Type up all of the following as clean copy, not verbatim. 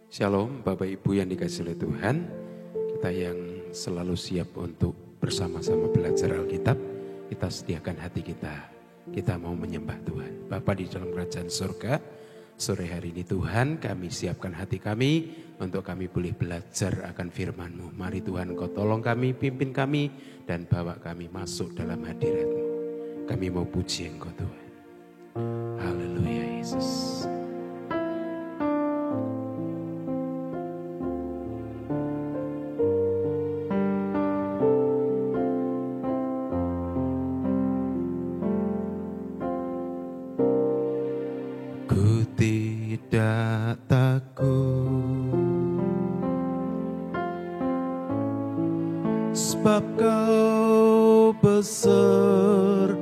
Shalom Bapak Ibu yang dikasihi oleh Tuhan. Kita yang selalu siap untuk bersama-sama belajar Alkitab, kita sediakan hati kita. Kita mau menyembah Tuhan. Bapa di dalam kerajaan surga, sore hari ini Tuhan kami siapkan hati kami untuk kami boleh belajar akan firman-Mu. Mari Tuhan Kau tolong kami, pimpin kami dan bawa kami masuk dalam hadirat-Mu. Kami mau puji Engkau Tuhan. Haleluya Yesus. Tidak takut, sebab Kau besertaku.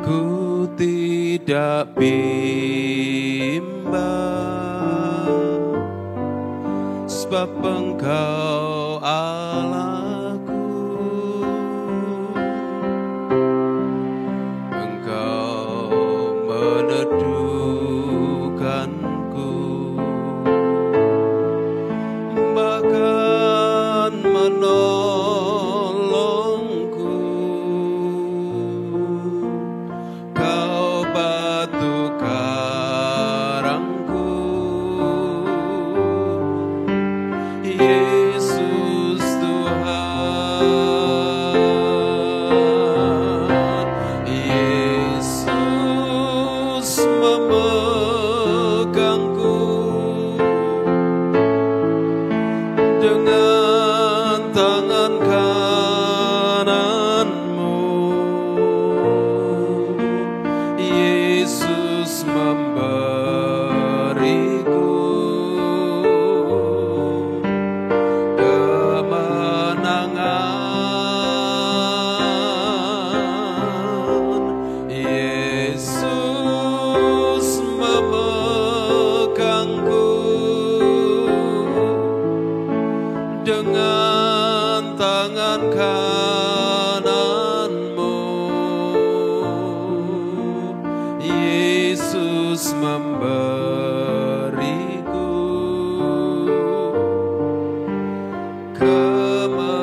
Ku tidak bimbang, sebab Engkau Allahku. Meneduhkanku, bahkan menolongku. Kau batu karangku, Yesus Tuhan. Yesus memegangku dengan tangan kananmu. Yesus memberiku kemenangan. Yesus memegangku dengan tangan kananmu. Yesus memberiku kemenangan.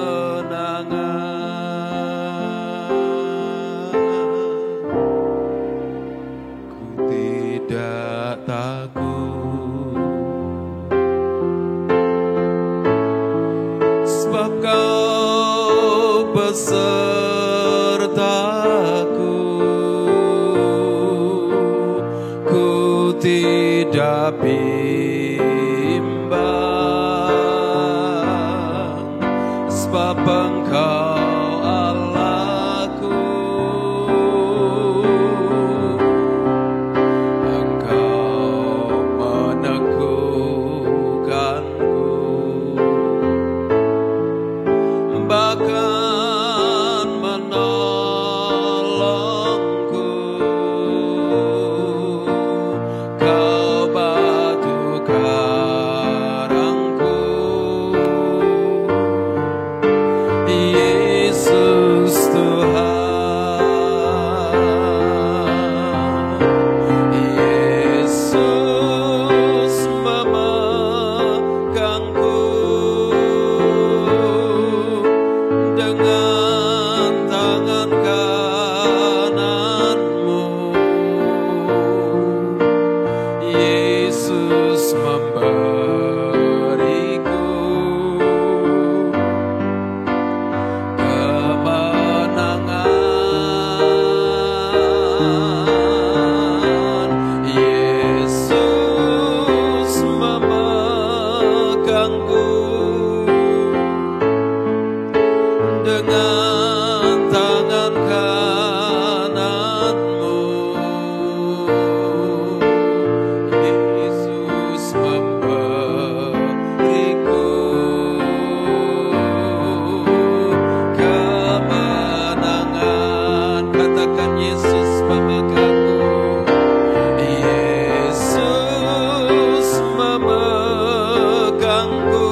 Ku tidak takut, sebab Kau besertaku. Ku tidak bimbang, sebab Engkau Allahku. Engkau meneguhkanku, bahkan menolongku. Kau batu karangku, Yesus Tuhan. Yesus memegangku dengan tangan kananmu. Yesus memberiku kemenangan. Yesus memegangku dengan tangan kananmu. Yesus memberiku kemenangan. Katakan Yesus memegangku. Yesus memegangku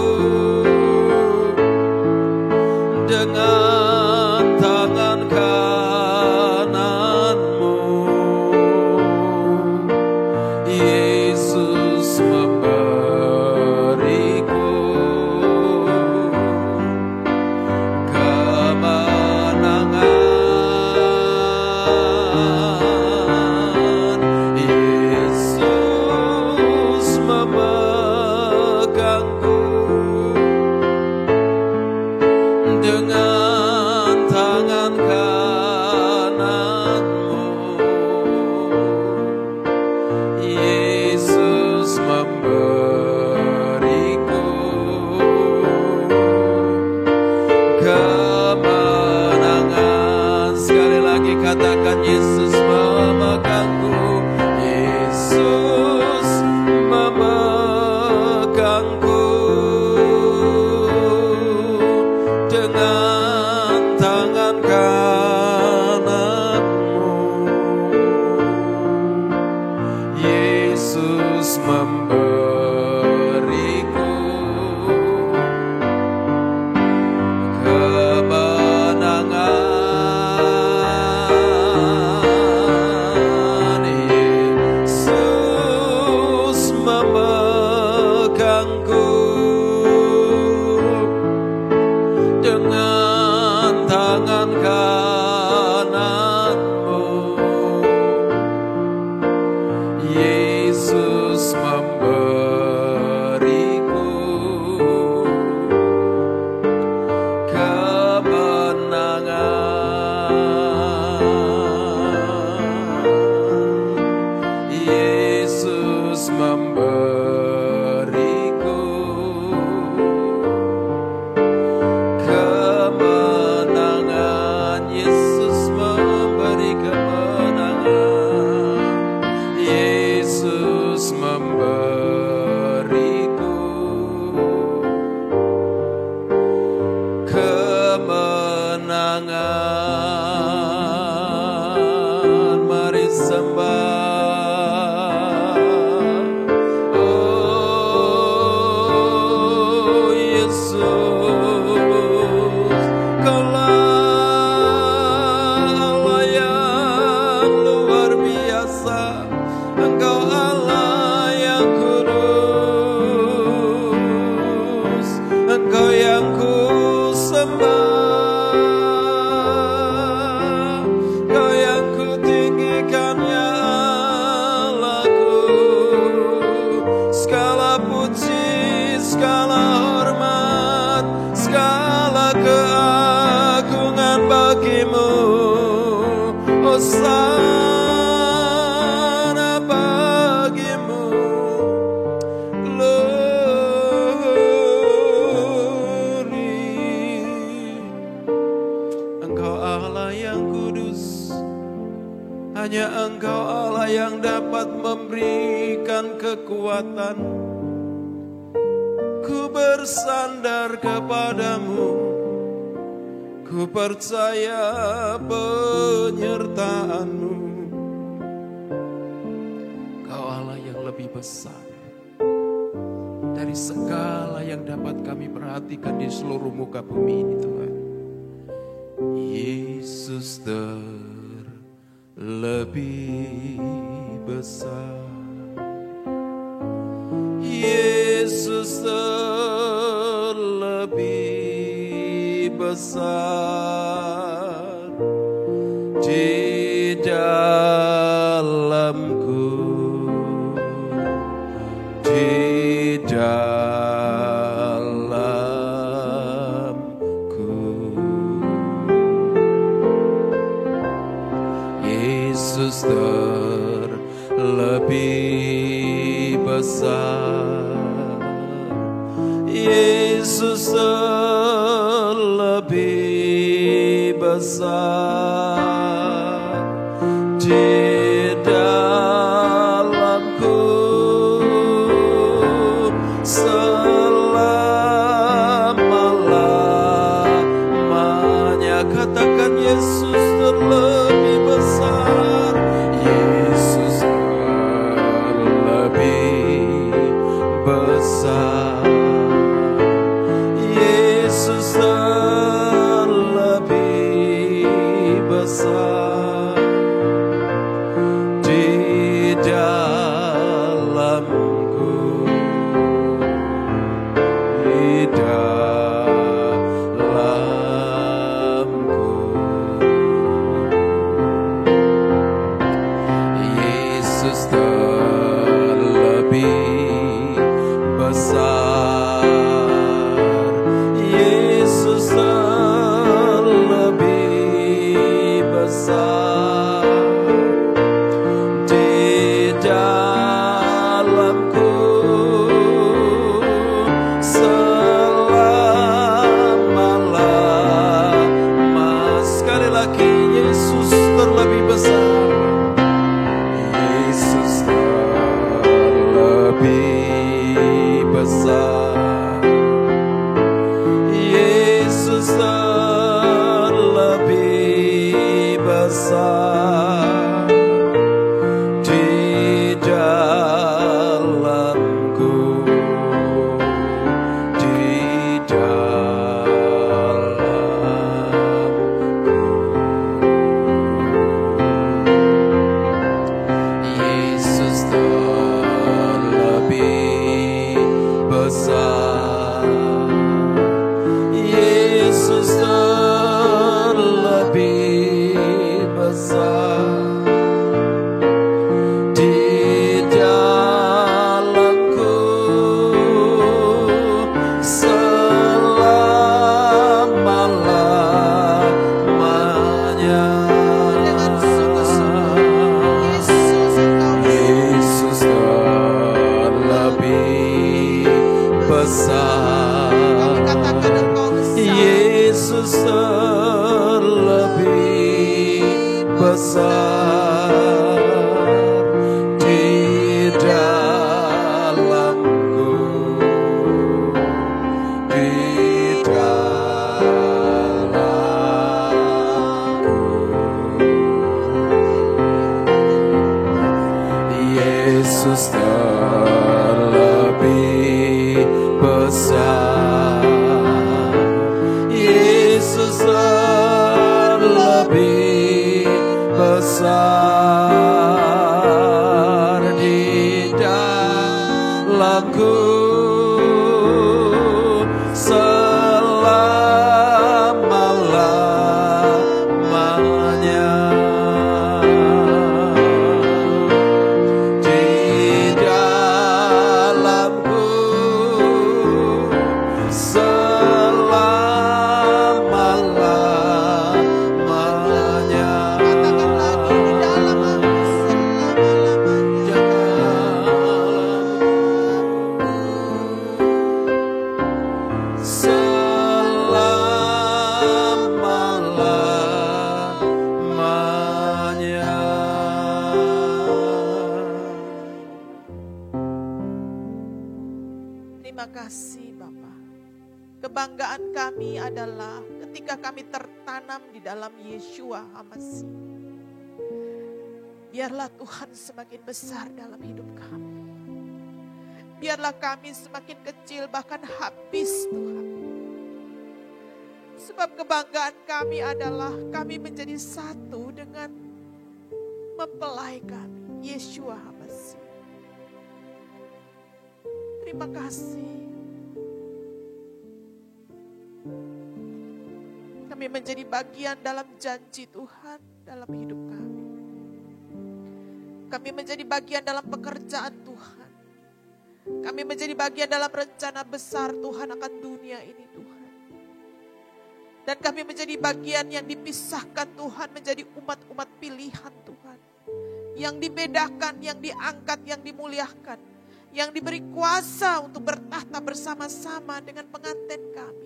Hanya Engkau Allah yang dapat memberikan kekuatan. Ku bersandar kepadamu, ku percaya penyertaan-Mu. Kau Allah yang lebih besar dari segala yang dapat kami perhatikan di seluruh muka bumi ini, Tuhan. Yesus terlebih besar, Yesus terlebih besar di dalamku, di dalamku. Yesus terlebih besar, Yesus terlebih besar di dalamku. Selama-lamanya katakan Yesus terlebih besar, Yesus terlebih besar, Yesus terlebih besar di dalamku, di dalamku. Yesus terlebih besar, Yesus terlebih besar di dalamku. Selama-lama. Sekali lagi, Yesus terlebih besar, Yesus terlebih besar, Yesus terlebih besar di dalamku, di dalamku. Yesus terlebih besar, Yesus terlebih besar di dalamku. Selama-lamanya. Yesus terlebih besar, Yesus terlebih besar di dalamku, di dalamku. Yesus terlebih besar, Yesus kasih Bapa. Kebanggaan kami adalah ketika kami tertanam di dalam Yeshua HaMasih. Biarlah Tuhan semakin besar dalam hidup kami. Biarlah kami semakin kecil bahkan habis Tuhan. Sebab kebanggaan kami adalah kami menjadi satu dengan mempelai kami, Yeshua HaMasih. Terima kasih. Kami menjadi bagian dalam janji Tuhan dalam hidup kami. Kami menjadi bagian dalam pekerjaan Tuhan. Kami menjadi bagian dalam rencana besar Tuhan akan dunia ini Tuhan. Dan kami menjadi bagian yang dipisahkan Tuhan menjadi umat-umat pilihan Tuhan. Yang dibedakan, yang diangkat, yang dimuliakan. Yang diberi kuasa untuk bertahta bersama-sama dengan pengantin kami.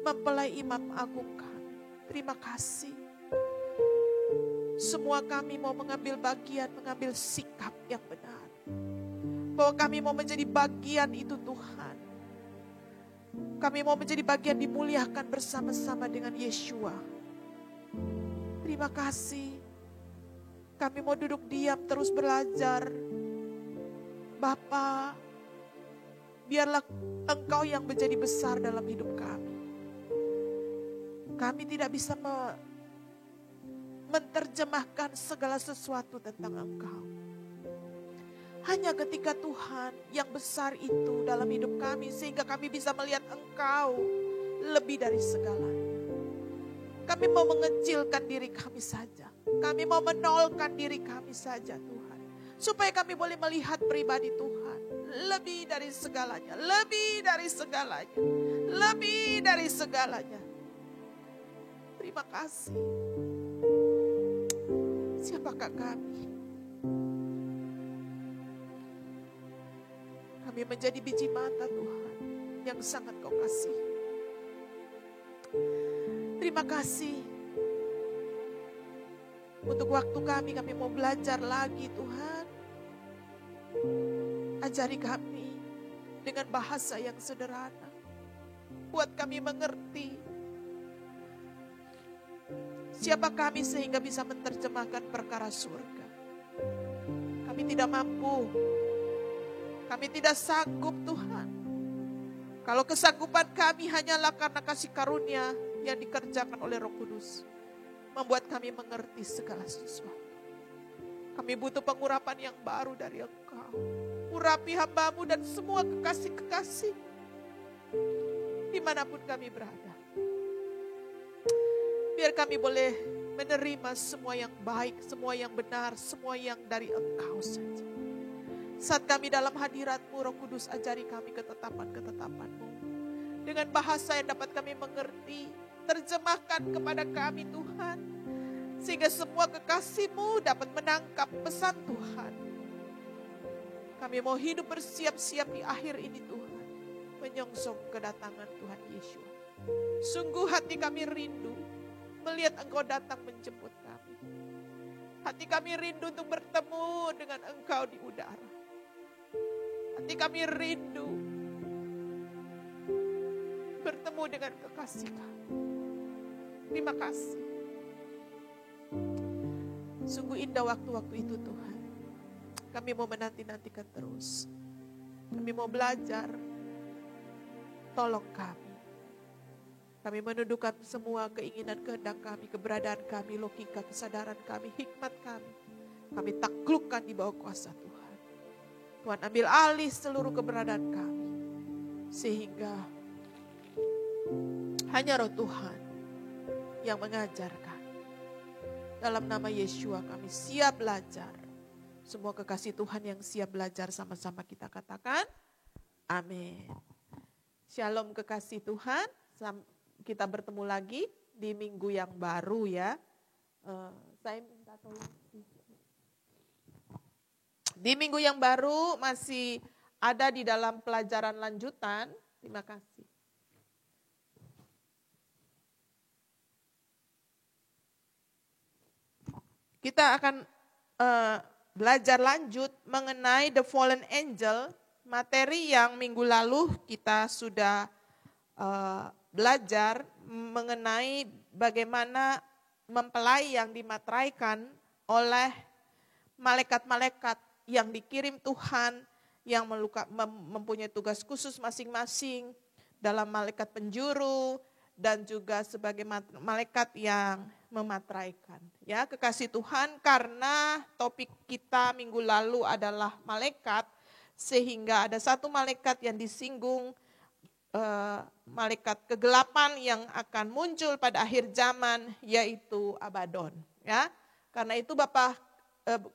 Mempelai imam agung kami. Terima kasih. Semua kami mau mengambil bagian, mengambil sikap yang benar. Bahwa kami mau menjadi bagian itu Tuhan. Kami mau menjadi bagian dimuliakan bersama-sama dengan Yeshua. Terima kasih. Kami mau duduk diam terus belajar. Bapa, biarlah Engkau yang menjadi besar dalam hidup kami. Kami tidak bisa menerjemahkan segala sesuatu tentang Engkau. Hanya ketika Tuhan yang besar itu dalam hidup kami sehingga kami bisa melihat Engkau lebih dari segalanya. Kami mau mengecilkan diri kami saja. Kami mau menolkan diri kami saja Tuhan. Supaya kami boleh melihat pribadi Tuhan lebih dari segalanya. Lebih dari segalanya. Lebih dari segalanya. Terima kasih. Siapakah kami? Kami menjadi biji mata Tuhan yang sangat Kau kasih. Terima kasih. Untuk waktu kami mau belajar lagi Tuhan. Ajari kami dengan bahasa yang sederhana. Buat kami mengerti siapa kami sehingga bisa menerjemahkan perkara surga. Kami tidak mampu. Kami tidak sanggup Tuhan. Kalau kesanggupan kami hanyalah karena kasih karunia yang dikerjakan oleh Roh Kudus. Membuat kami mengerti segala sesuatu. Kami butuh pengurapan yang baru dari Engkau. Urapi hamba-Mu dan semua kekasih-kekasih. Dimanapun kami berada. Biar kami boleh menerima semua yang baik, semua yang benar, semua yang dari Engkau saja. Saat kami dalam hadirat-Mu, Roh Kudus, ajari kami ketetapan-ketetapan-Mu. Dengan bahasa yang dapat kami mengerti, terjemahkan kepada kami Tuhan. Sehingga semua kekasih-Mu dapat menangkap pesan Tuhan. Kami mau hidup bersiap-siap di akhir ini Tuhan. Menyongsong kedatangan Tuhan Yesus. Sungguh hati kami rindu melihat Engkau datang menjemput kami. Hati kami rindu untuk bertemu dengan Engkau di udara. Hati kami rindu bertemu dengan kekasih kami. Terima kasih. Sungguh indah waktu-waktu itu Tuhan. Kami mau menanti-nantikan terus. Kami mau belajar. Tolong kami. Kami menundukkan semua keinginan kehendak kami, keberadaan kami, logika, kesadaran kami, hikmat kami. Kami taklukkan di bawah kuasa Tuhan. Tuhan ambil alih seluruh keberadaan kami. Sehingga hanya Roh Tuhan yang mengajarkan. Dalam nama Yeshua kami siap belajar. Semua kekasih Tuhan yang siap belajar sama-sama kita katakan. Amin. Shalom kekasih Tuhan. Kita bertemu lagi di minggu yang baru ya. Saya minta tolong. Di minggu yang baru masih ada di dalam pelajaran lanjutan. Terima kasih. Kita akan belajar lanjut mengenai the fallen angel materi yang minggu lalu kita sudah belajar mengenai bagaimana mempelai yang dimateraikan oleh malaikat-malaikat yang dikirim Tuhan, yang mempunyai tugas khusus masing-masing dalam malaikat penjuru dan juga sebagai malaikat yang memateraikan. Ya, kekasih Tuhan, karena topik kita minggu lalu adalah malaikat, sehingga ada satu malaikat yang disinggung, malaikat kegelapan yang akan muncul pada akhir zaman, yaitu Abaddon. Ya, karena itu Bapak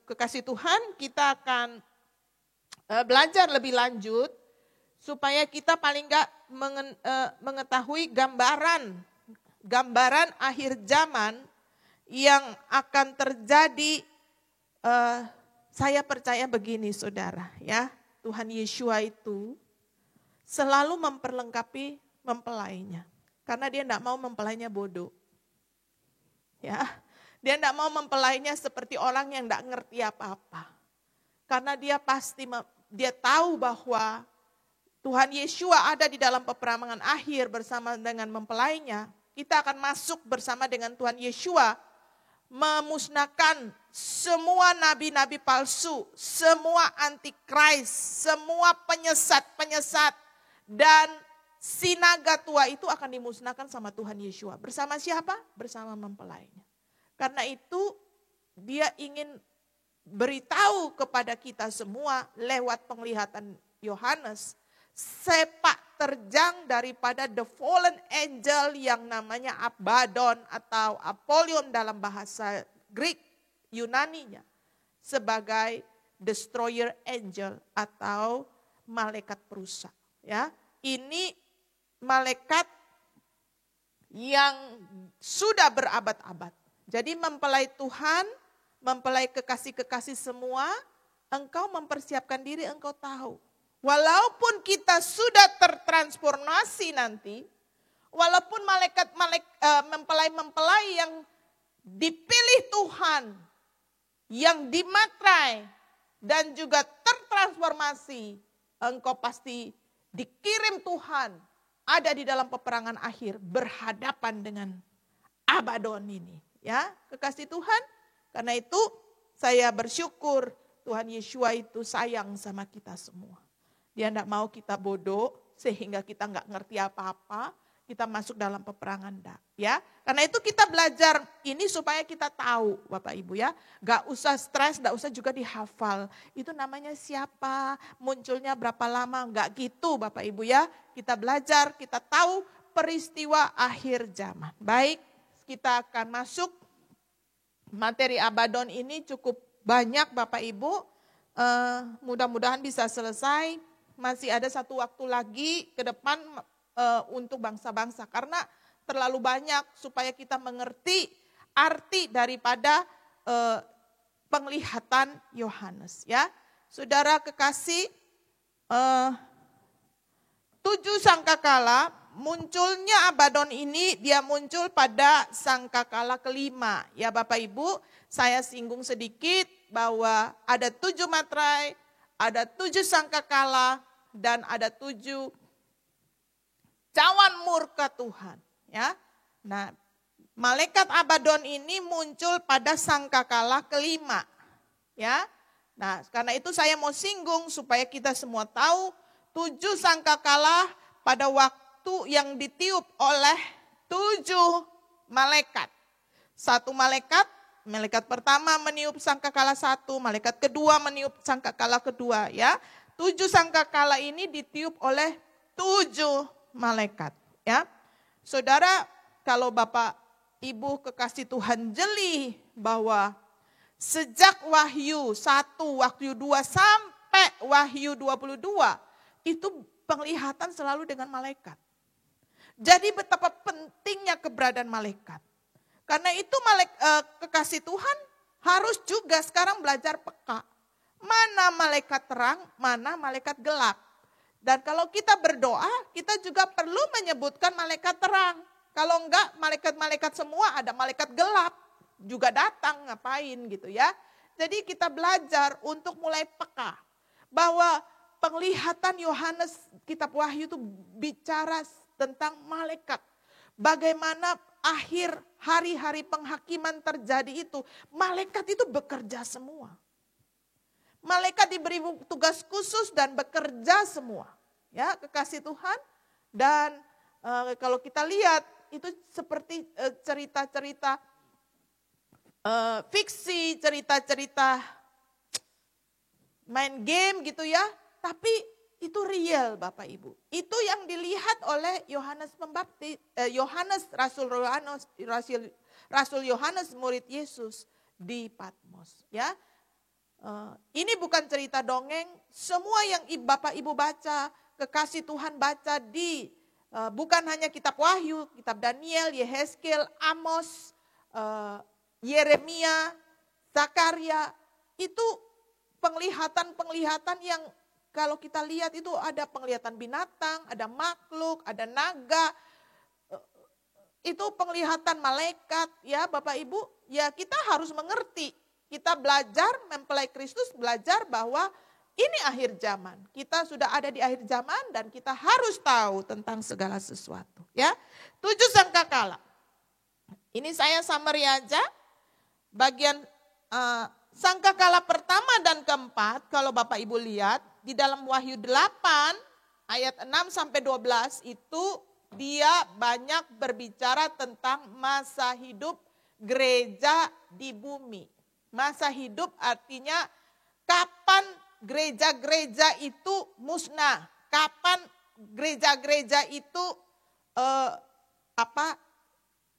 kekasih Tuhan, kita akan belajar lebih lanjut supaya kita paling enggak mengetahui gambaran akhir zaman yang akan terjadi. Saya percaya begini saudara, ya, Tuhan Yeshua itu selalu memperlengkapi mempelainya. Karena dia tidak mau mempelainya bodoh. Ya, dia tidak mau mempelainya seperti orang yang tidak ngerti apa-apa. Karena dia dia tahu bahwa Tuhan Yeshua ada di dalam peperangan akhir bersama dengan mempelainya. Kita akan masuk bersama dengan Tuhan Yeshua, memusnahkan semua nabi-nabi palsu, semua antikris, semua penyesat-penyesat, dan sinaga tua itu akan dimusnahkan sama Tuhan Yeshua. Bersama siapa? Bersama mempelainya. Karena itu dia ingin beritahu kepada kita semua lewat penglihatan Yohanes, sepak terjang daripada the fallen angel yang namanya Abaddon atau Apollyon dalam bahasa Greek Yunaninya, sebagai destroyer angel atau malaikat perusak. Ya, ini malaikat yang sudah berabad-abad. Jadi mempelai Tuhan, mempelai kekasih-kekasih semua, engkau mempersiapkan diri, engkau tahu. Walaupun kita sudah tertransformasi nanti, walaupun mempelai-mempelai yang dipilih Tuhan, yang dimaterai dan juga tertransformasi, engkau pasti dikirim Tuhan, ada di dalam peperangan akhir, berhadapan dengan Abaddon ini. Ya, kekasih Tuhan, karena itu saya bersyukur Tuhan Yeshua itu sayang sama kita semua. Dia tidak mau kita bodoh sehingga kita nggak ngerti apa-apa, kita masuk dalam peperangan ya. Karena itu kita belajar ini supaya kita tahu Bapak Ibu ya. Nggak usah stres, nggak usah juga dihafal. Itu namanya siapa, munculnya berapa lama, nggak gitu Bapak Ibu ya. Kita belajar, kita tahu peristiwa akhir zaman. Baik, kita akan masuk materi Abaddon ini cukup banyak Bapak Ibu. Mudah-mudahan bisa selesai. Masih ada satu waktu lagi ke depan untuk bangsa-bangsa. Karena terlalu banyak supaya kita mengerti arti daripada penglihatan Yohanes. Ya, saudara kekasih, 7 sangkakala, munculnya Abaddon ini dia muncul pada sangkakala kelima. Ya Bapak Ibu, saya singgung sedikit bahwa ada 7 materai, ada 7 sangkakala, dan ada 7 cawan murka Tuhan. Ya, nah malaikat Abaddon ini muncul pada sangkakala kelima. Ya, nah karena itu saya mau singgung supaya kita semua tahu 7 sangkakala pada waktu yang ditiup oleh 7 malaikat. Satu malaikat pertama meniup sangkakala 1, malaikat kedua meniup sangkakala kedua. Ya, 7 sangkakala ini ditiup oleh 7 malaikat. Ya, saudara, kalau Bapak Ibu kekasih Tuhan jeli bahwa sejak Wahyu 1, Wahyu 2 sampai Wahyu 22 itu penglihatan selalu dengan malaikat. Jadi betapa pentingnya keberadaan malaikat. Karena itu kekasih Tuhan harus juga sekarang belajar peka. Mana malaikat terang, mana malaikat gelap. Dan kalau kita berdoa, kita juga perlu menyebutkan malaikat terang. Kalau enggak, malaikat-malaikat semua ada malaikat gelap juga datang ngapain gitu ya. Jadi kita belajar untuk mulai peka bahwa penglihatan Yohanes, kitab Wahyu itu bicara tentang malaikat. Bagaimana akhir hari-hari penghakiman terjadi itu, malaikat itu bekerja semua. Malaikat diberi tugas khusus dan bekerja semua. Ya, kekasih Tuhan. Dan kalau kita lihat itu seperti cerita-cerita fiksi, cerita-cerita main game gitu ya. Tapi itu real Bapak Ibu. Itu yang dilihat oleh Yohanes Pembaptis, Rasul Yohanes murid Yesus di Patmos. Ya, ini bukan cerita dongeng. Semua yang Bapak Ibu baca, kekasih Tuhan baca di bukan hanya kitab Wahyu, kitab Daniel, Yehezkiel, Amos, Yeremia, Zakaria, itu penglihatan-penglihatan yang kalau kita lihat itu ada penglihatan binatang, ada makhluk, ada naga, itu penglihatan malaikat ya Bapak Ibu. Ya kita harus mengerti, kita belajar mempelai Kristus, belajar bahwa ini akhir zaman. Kita sudah ada di akhir zaman dan kita harus tahu tentang segala sesuatu. Ya, 7 sangkakala. Ini saya summary aja. Bagian sangkakala pertama dan keempat, kalau Bapak Ibu lihat di dalam Wahyu 8 ayat 6 sampai 12 itu dia banyak berbicara tentang masa hidup gereja di bumi. Masa hidup artinya kapan gereja-gereja itu musnah, kapan gereja-gereja itu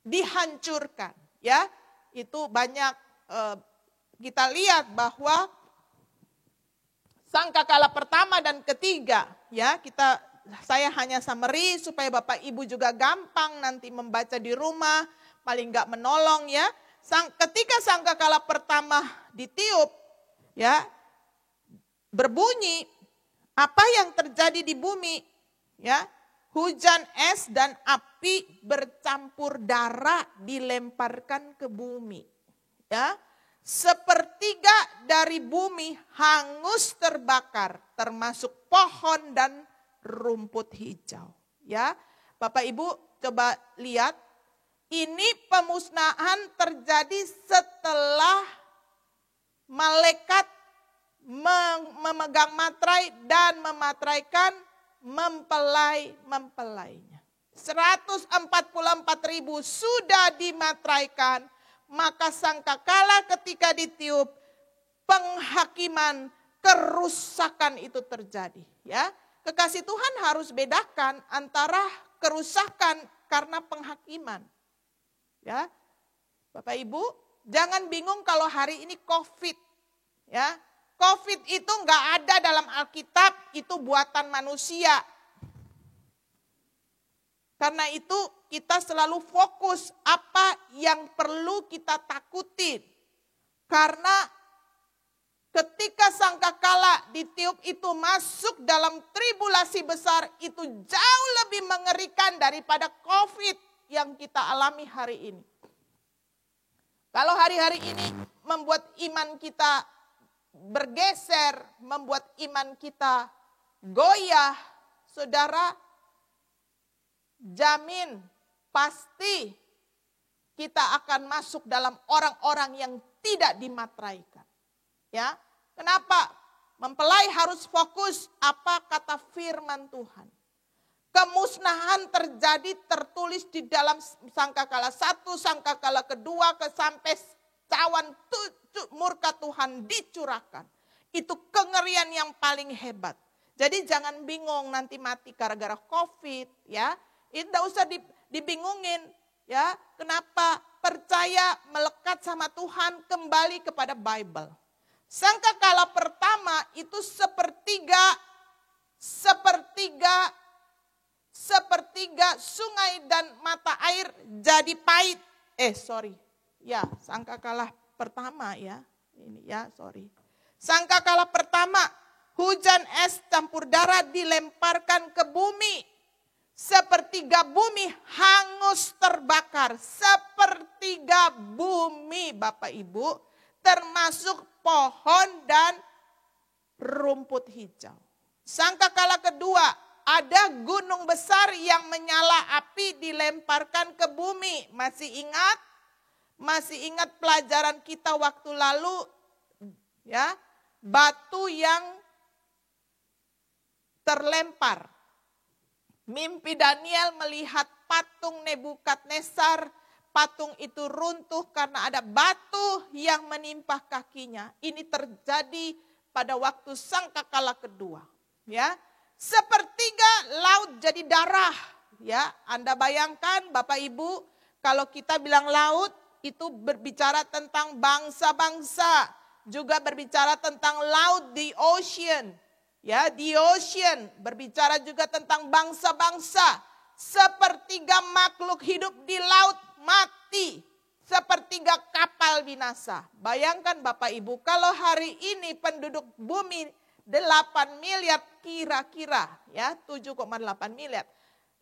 dihancurkan, ya. Itu banyak kita lihat bahwa sangkakala pertama dan ketiga, ya, saya hanya summary supaya Bapak Ibu juga gampang nanti membaca di rumah, paling enggak menolong ya. Ketika sangkakala pertama ditiup, ya, berbunyi, apa yang terjadi di bumi, ya, hujan es dan api bercampur darah dilemparkan ke bumi, ya. Sepertiga dari bumi hangus terbakar, termasuk pohon dan rumput hijau. Ya, Bapak Ibu coba lihat, ini pemusnahan terjadi setelah malaikat memegang materai dan mematraikan mempelai-mempelainya. 144.000 sudah dimatraikan. Maka sangkakala ketika ditiup, penghakiman, kerusakan itu terjadi. Ya, kekasih Tuhan harus bedakan antara kerusakan karena penghakiman. Ya, Bapak Ibu, jangan bingung kalau hari ini COVID. Ya, COVID itu nggak ada dalam Alkitab, itu buatan manusia. Karena itu kita selalu fokus apa yang perlu kita takutin. Karena ketika sangkakala ditiup itu masuk dalam tribulasi besar, itu jauh lebih mengerikan daripada COVID yang kita alami hari ini. Kalau hari-hari ini membuat iman kita bergeser, membuat iman kita goyah, saudara, jamin pasti kita akan masuk dalam orang-orang yang tidak dimatraikan. Ya, kenapa? Mempelai harus fokus apa kata firman Tuhan. Kemusnahan terjadi tertulis di dalam sangkakala 1, sangkakala kedua, sampai cawan murka Tuhan dicurahkan. Itu kengerian yang paling hebat. Jadi jangan bingung nanti mati gara-gara COVID, ya. Tidak usah dibingungin, ya. Kenapa? Percaya, melekat sama Tuhan, kembali kepada Bible. Sangkakala pertama itu sepertiga sungai dan mata air jadi pahit. Ya, sangkakala pertama ya. Ini ya, Sangkakala pertama, hujan es campur darah dilemparkan ke bumi. Sepertiga bumi hangus terbakar. Sepertiga bumi Bapak Ibu, termasuk pohon dan rumput hijau. Sangkakala kedua, ada gunung besar yang menyala api dilemparkan ke bumi. Masih ingat? Masih ingat pelajaran kita waktu lalu? Ya, batu yang terlempar. Mimpi Daniel melihat patung Nebukadnezar. Patung itu runtuh karena ada batu yang menimpa kakinya. Ini terjadi pada waktu sangkakala kedua. Ya, sepertiga laut jadi darah. Ya, Anda bayangkan Bapak Ibu, kalau kita bilang laut itu berbicara tentang bangsa-bangsa, juga berbicara tentang laut, the ocean. Ya, the ocean berbicara juga tentang bangsa-bangsa. Sepertiga makhluk hidup di laut mati. Sepertiga kapal binasa. Bayangkan Bapak Ibu, kalau hari ini penduduk bumi 8 miliar kira-kira, ya 7,8 miliar.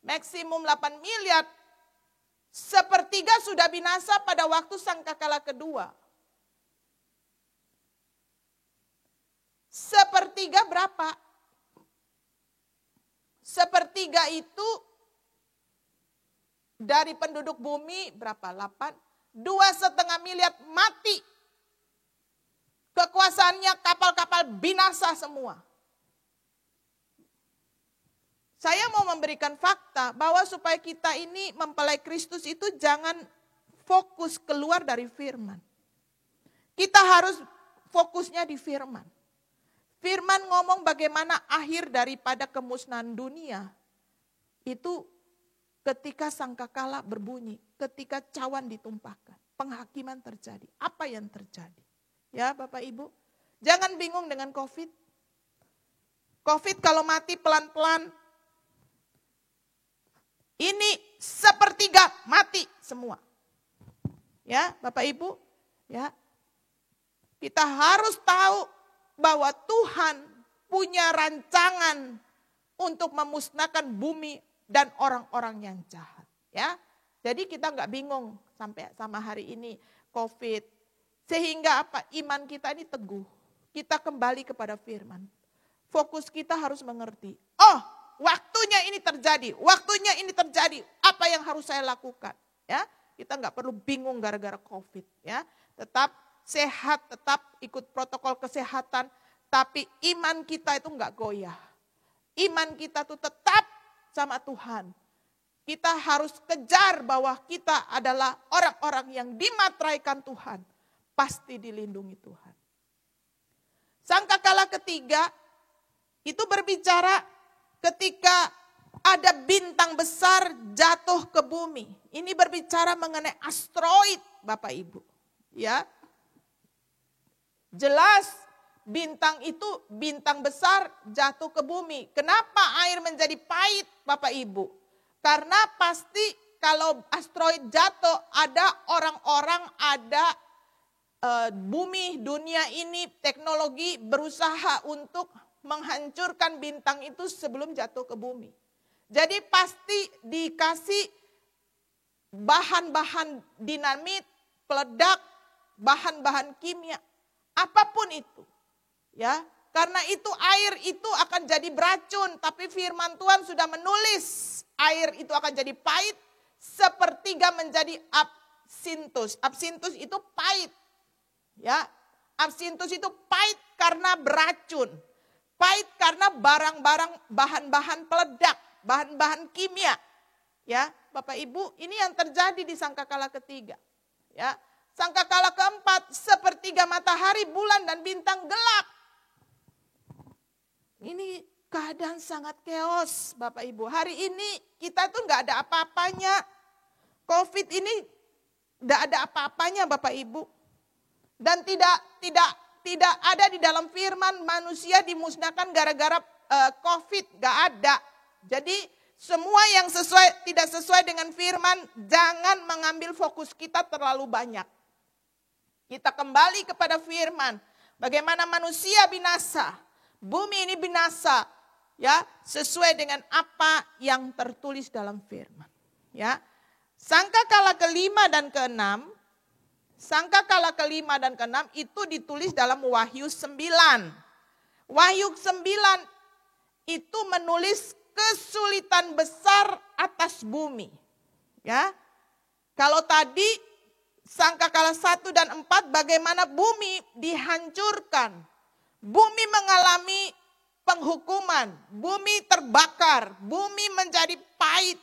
Maksimum 8 miliar. Sepertiga sudah binasa pada waktu sangkakala kedua. Sepertiga berapa? Sepertiga itu dari penduduk bumi berapa? 2,5 miliar mati. Kekuasaannya kapal-kapal binasa semua. Saya mau memberikan fakta bahwa supaya kita ini mempelai Kristus itu jangan fokus keluar dari firman. Kita harus fokusnya di firman. Firman ngomong bagaimana akhir daripada kemusnahan dunia. Itu ketika sangkakala berbunyi, ketika cawan ditumpahkan, penghakiman terjadi. Apa yang terjadi? Ya Bapak Ibu, jangan bingung dengan COVID. COVID kalau mati pelan-pelan, ini sepertiga mati semua. Ya Bapak Ibu, ya kita harus tahu bahwa Tuhan punya rancangan untuk memusnahkan bumi dan orang-orang yang jahat. Ya, jadi kita nggak bingung sampai sama hari ini COVID. Sehingga apa? Iman kita ini teguh. Kita kembali kepada firman. Fokus kita harus mengerti. Oh, waktunya ini terjadi. Waktunya ini terjadi. Apa yang harus saya lakukan? Ya, kita nggak perlu bingung gara-gara COVID. Ya, tetap sehat, tetap ikut protokol kesehatan. Tapi iman kita itu nggak goyah. Iman kita tuh tetap sama Tuhan. Kita harus kejar bahwa kita adalah orang-orang yang dimateraikan Tuhan. Pasti dilindungi Tuhan. Sangkakala ketiga itu berbicara ketika ada bintang besar jatuh ke bumi. Ini berbicara mengenai asteroid Bapak Ibu. Ya, jelas bintang itu bintang besar jatuh ke bumi. Kenapa air menjadi pahit Bapak Ibu? Karena pasti kalau asteroid jatuh ada orang-orang, ada bumi, dunia ini, teknologi berusaha untuk menghancurkan bintang itu sebelum jatuh ke bumi. Jadi pasti dikasih bahan-bahan dinamit, peledak, bahan-bahan kimia, apapun itu. Ya, karena itu air itu akan jadi beracun, tapi firman Tuhan sudah menulis air itu akan jadi pahit, sepertiga menjadi absintus. Absintus itu pahit. Ya, absintus itu pahit karena beracun. Pahit karena barang-barang bahan-bahan peledak, bahan-bahan kimia. Ya, Bapak Ibu, ini yang terjadi di sangkakala ketiga. Ya, sangkakala keempat, sepertiga matahari, bulan dan bintang gelap. Ini keadaan sangat keos, Bapak Ibu. Hari ini kita tuh nggak ada apa-apanya. COVID ini nggak ada apa-apanya, Bapak Ibu. Dan tidak ada di dalam firman manusia dimusnahkan gara-gara COVID, nggak ada. Jadi semua yang tidak sesuai dengan firman, jangan mengambil fokus kita terlalu banyak. Kita kembali kepada firman, bagaimana manusia binasa, bumi ini binasa, ya sesuai dengan apa yang tertulis dalam firman. Ya, sangkakala kelima dan keenam. Sangkakala kelima dan keenam itu ditulis dalam Wahyu 9. Wahyu 9 itu menulis kesulitan besar atas bumi. Ya. Kalau tadi Sangkakala 1 dan 4 bagaimana bumi dihancurkan. Bumi mengalami penghukuman, bumi terbakar, bumi menjadi pahit.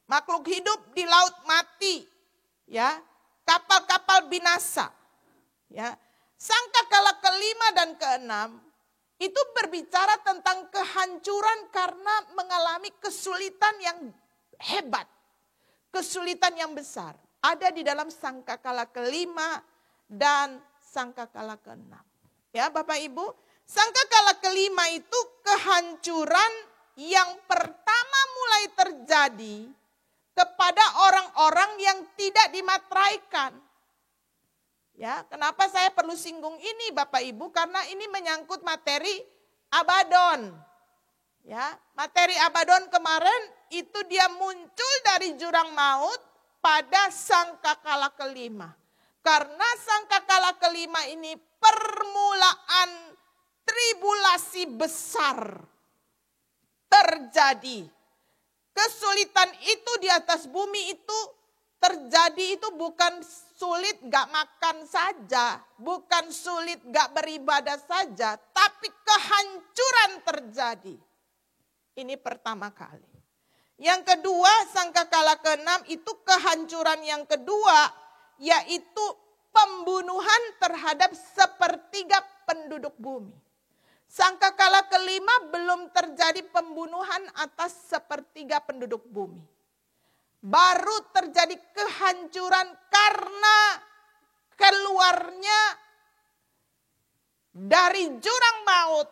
Makhluk hidup di laut mati. Ya, kapal-kapal binasa. Ya. Sangkakala ke-5 dan ke-6 itu berbicara tentang kehancuran karena mengalami kesulitan yang hebat. Kesulitan yang besar. Ada di dalam Sangkakala ke-5 dan Sangkakala ke-6. Ya Bapak Ibu, Sangkakala ke-5 itu kehancuran yang pertama mulai terjadi kepada orang-orang yang tidak dimateraikan. Ya, kenapa saya perlu singgung ini Bapak Ibu? Karena ini menyangkut materi Abaddon. Ya, materi Abaddon kemarin itu dia muncul dari jurang maut pada Sangkakala ke-5. Karena Sangkakala ke-5 ini permulaan tribulasi besar terjadi. Kesulitan itu di atas bumi itu terjadi itu bukan sulit gak makan saja, bukan sulit gak beribadah saja, tapi kehancuran terjadi. Ini pertama kali. Yang kedua, Sangkakala ke-6 itu kehancuran yang kedua, yaitu pembunuhan terhadap sepertiga penduduk bumi. Sangkakala ke-5 belum terjadi pembunuhan atas sepertiga penduduk bumi. Baru terjadi kehancuran karena keluarnya dari jurang maut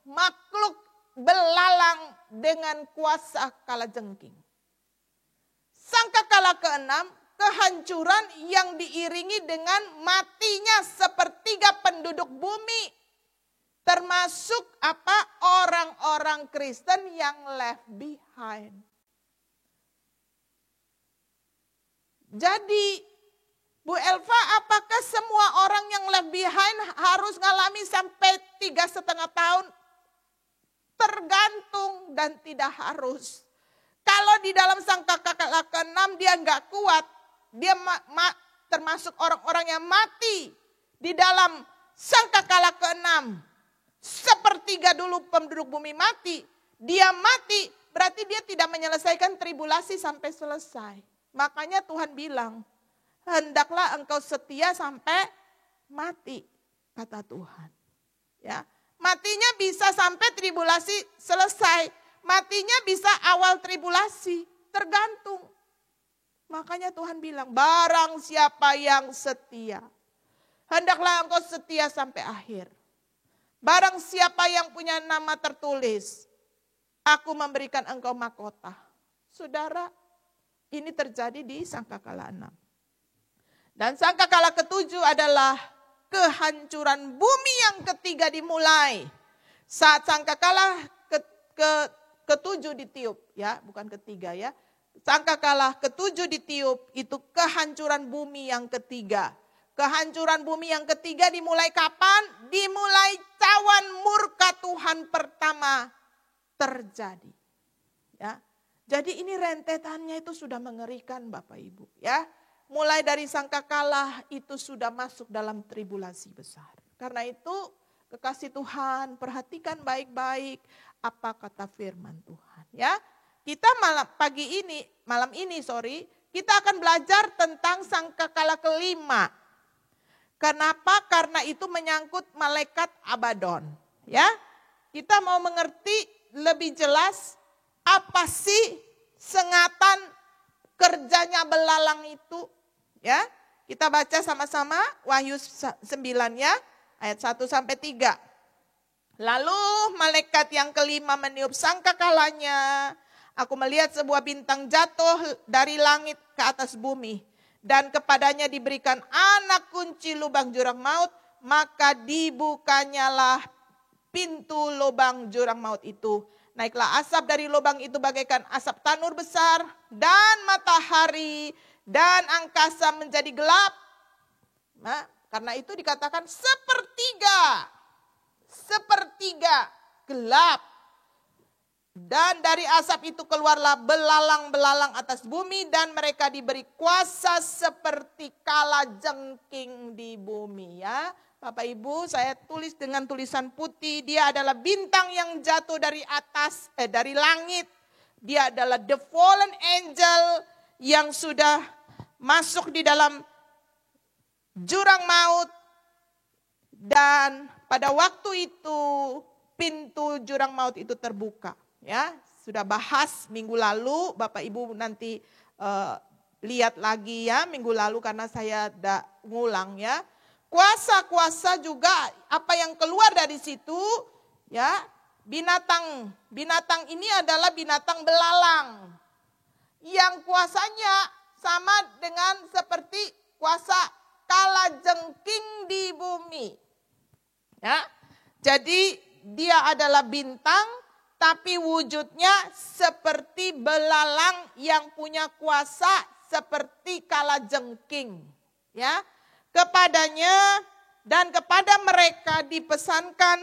makhluk belalang dengan kuasa kalajengking. Sangkakala ke-6 kehancuran yang diiringi dengan matinya sepertiga penduduk bumi, termasuk orang-orang Kristen yang left behind. Jadi Bu Elva, apakah semua orang yang left behind harus ngalami sampai 3,5 tahun? Tergantung dan tidak harus. Kalau di dalam Sangkakala ke-6 dia nggak kuat, dia termasuk orang-orang yang mati di dalam Sangkakala ke-6. Sepertiga dulu penduduk bumi mati, dia mati berarti dia tidak menyelesaikan tribulasi sampai selesai. Makanya Tuhan bilang, hendaklah engkau setia sampai mati, kata Tuhan. Ya, matinya bisa sampai tribulasi selesai, matinya bisa awal tribulasi, tergantung. Makanya Tuhan bilang, barang siapa yang setia, hendaklah engkau setia sampai akhir. Barang siapa yang punya nama tertulis, aku memberikan engkau mahkota. Saudara, ini terjadi di Sangkakala 6. Dan Sangkakala ke-7 adalah kehancuran bumi yang ketiga dimulai. Saat Sangkakala ke-7 ditiup, ya, bukan ketiga ya. Sangkakala ke-7 ditiup, itu kehancuran bumi yang ketiga. Kehancuran bumi yang ketiga dimulai kapan? Dimulai cawan murka Tuhan pertama terjadi. Ya. Jadi ini rentetannya itu sudah mengerikan Bapak Ibu. Ya. Mulai dari Sangkakala itu sudah masuk dalam tribulasi besar. Karena itu kekasih Tuhan, perhatikan baik-baik apa kata firman Tuhan. Ya. Kita malam ini kita akan belajar tentang Sangkakala ke-5. Kenapa? Karena itu menyangkut malaikat Abaddon. Ya, kita mau mengerti lebih jelas apa sih sengatan kerjanya belalang itu. Ya, kita baca sama-sama Wahyu 9 ya, ayat 1-3. Lalu malaikat yang kelima meniup sangkakalanya. Aku melihat sebuah bintang jatuh dari langit ke atas bumi. Dan kepadanya diberikan anak kunci lubang jurang maut. Maka dibukanyalah pintu lubang jurang maut itu. Naiklah asap dari lubang itu bagaikan asap tanur besar. Dan matahari dan angkasa menjadi gelap. Nah, karena itu dikatakan sepertiga gelap. Dan dari asap itu keluarlah belalang-belalang atas bumi dan mereka diberi kuasa seperti kalajengking di bumi. Ya, Bapak Ibu, saya tulis dengan tulisan putih, dia adalah bintang yang jatuh dari atas, dari langit. Dia adalah the fallen angel yang sudah masuk di dalam jurang maut. Dan pada waktu itu pintu jurang maut itu terbuka. Ya, sudah bahas minggu lalu, Bapak Ibu nanti lihat lagi ya minggu lalu karena saya ngulang ya. Kuasa-kuasa juga apa yang keluar dari situ ya, binatang ini adalah binatang belalang yang kuasanya sama dengan seperti kuasa kalajengking di bumi. Ya. Jadi dia adalah bintang tapi wujudnya seperti belalang yang punya kuasa seperti kalajengking. Ya. Kepadanya dan kepada mereka dipesankan,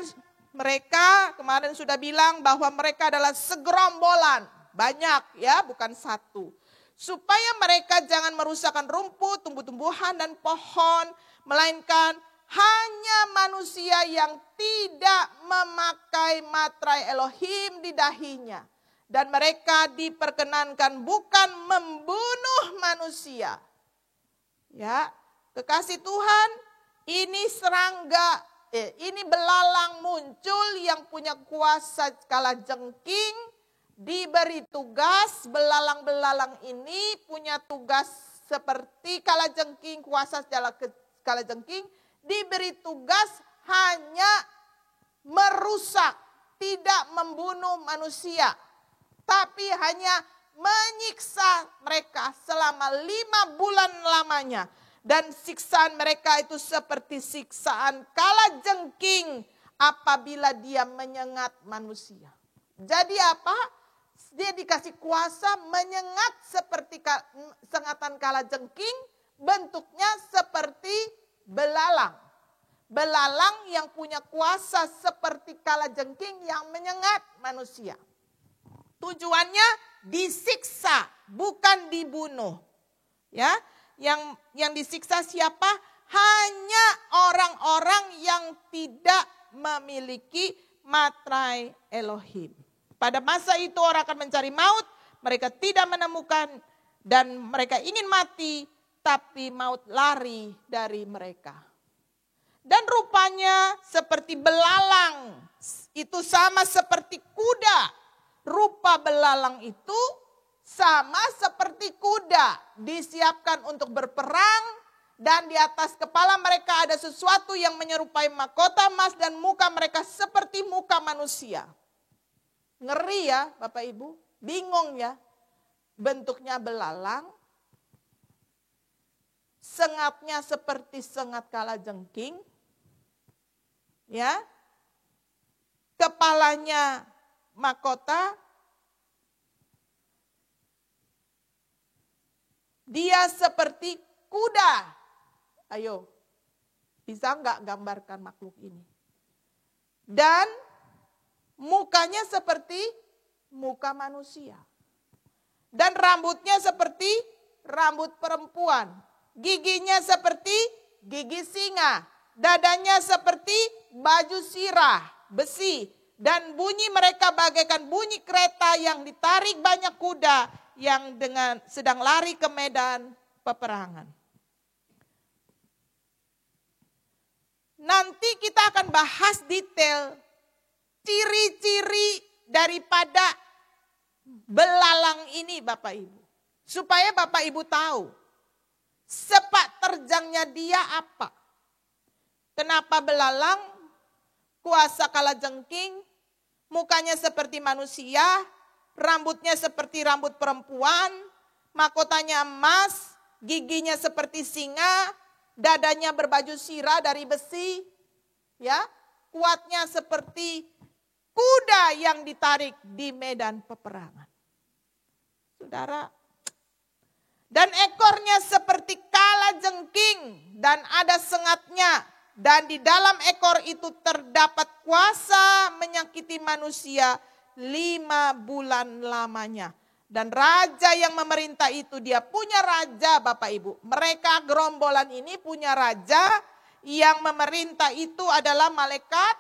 mereka kemarin sudah bilang bahwa mereka adalah segerombolan, banyak ya, bukan satu. Supaya mereka jangan merusakkan rumput, tumbuh-tumbuhan dan pohon, melainkan hanya manusia yang tidak memakai matrai Elohim di dahinya. Dan mereka diperkenankan bukan membunuh manusia. Ya, kekasih Tuhan, ini serangga, ini belalang muncul yang punya kuasa kalajengking, diberi tugas, belalang-belalang ini punya tugas seperti kalajengking, kuasa kalajengking, diberi tugas hanya merusak, tidak membunuh manusia, tapi hanya menyiksa mereka selama 5 bulan lamanya. Dan siksaan mereka itu seperti siksaan kalajengking apabila dia menyengat manusia. Jadi apa? Dia dikasih kuasa menyengat seperti sengatan kalajengking, bentuknya seperti belalang. Belalang yang punya kuasa seperti kalajengking yang menyengat manusia. Tujuannya disiksa, bukan dibunuh. Ya, yang disiksa siapa? Hanya orang-orang yang tidak memiliki matrai Elohim. Pada masa itu orang akan mencari maut, mereka tidak menemukan dan mereka ingin mati, tapi maut lari dari mereka. Dan rupanya seperti belalang, itu sama seperti kuda. Rupa belalang itu sama seperti kuda, disiapkan untuk berperang dan di atas kepala mereka ada sesuatu yang menyerupai mahkota emas dan muka mereka seperti muka manusia. Ngeri ya Bapak Ibu, bingung ya. Bentuknya belalang, sengatnya seperti sengat kalajengking, ya, kepalanya mahkota, dia seperti kuda. Ayo, bisa nggak gambarkan makhluk ini? Dan mukanya seperti muka manusia. Dan rambutnya seperti rambut perempuan. Giginya seperti gigi singa. Dadanya seperti baju sirah, besi. Dan bunyi mereka bagaikan bunyi kereta yang ditarik banyak kuda yang sedang lari ke medan peperangan. Nanti kita akan bahas detail ciri-ciri daripada belalang ini Bapak Ibu. Supaya Bapak Ibu tahu sepak terjangnya dia apa. Kenapa belalang, kuasa kalajengking, mukanya seperti manusia, rambutnya seperti rambut perempuan, mahkotanya emas, giginya seperti singa, dadanya berbaju sirah dari besi, ya, kuatnya seperti kuda yang ditarik di medan peperangan. Saudara, dan ekornya seperti kalajengking dan ada sengatnya. Dan di dalam ekor itu terdapat kuasa menyakiti manusia 5 bulan lamanya. Dan raja yang memerintah itu, dia punya raja Bapak Ibu. Mereka gerombolan ini punya raja, yang memerintah itu adalah malaikat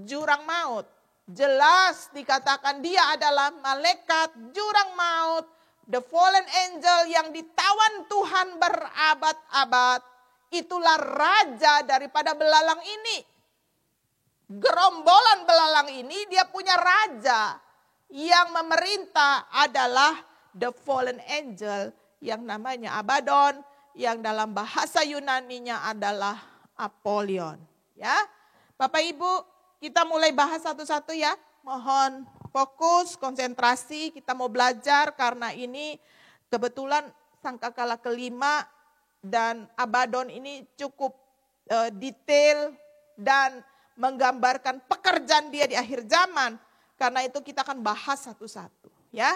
jurang maut. Jelas dikatakan dia adalah malaikat jurang maut, the fallen angel yang ditawan Tuhan berabad-abad. Itulah raja daripada belalang ini. Gerombolan belalang ini dia punya raja. Yang memerintah adalah the fallen angel yang namanya Abaddon, yang dalam bahasa Yunaninya adalah Apollyon. Ya, Bapak Ibu, kita mulai bahas satu-satu ya. Mohon fokus, konsentrasi, kita mau belajar karena ini kebetulan sangkakala kelima dan Abaddon ini cukup detail dan menggambarkan pekerjaan dia di akhir zaman. Karena itu kita akan bahas satu-satu ya.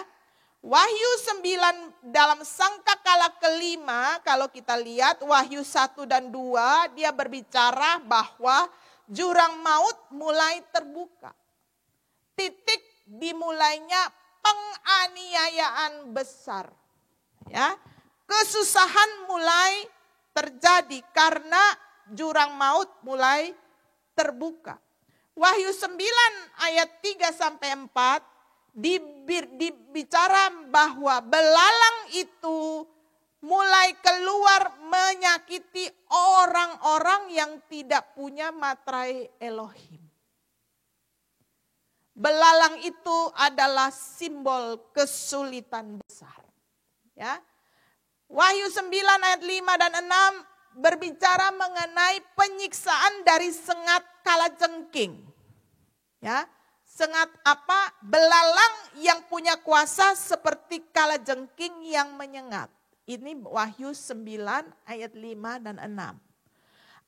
Wahyu 9 dalam sangkakala kelima, kalau kita lihat Wahyu 1 dan 2, dia berbicara bahwa jurang maut mulai terbuka. Titik dimulainya penganiayaan besar. Ya, kesusahan mulai terjadi karena jurang maut mulai terbuka. Wahyu 9 ayat 3-4 dibicara bahwa belalang itu mulai keluar menyakiti orang-orang yang tidak punya materai Elohim. Belalang itu adalah simbol kesulitan besar. Ya. Wahyu 9 ayat 5 dan 6 berbicara mengenai penyiksaan dari sengat kalajengking. Ya, sengat apa? Belalang yang punya kuasa seperti kalajengking yang menyengat. Ini Wahyu 9 ayat 5 dan 6.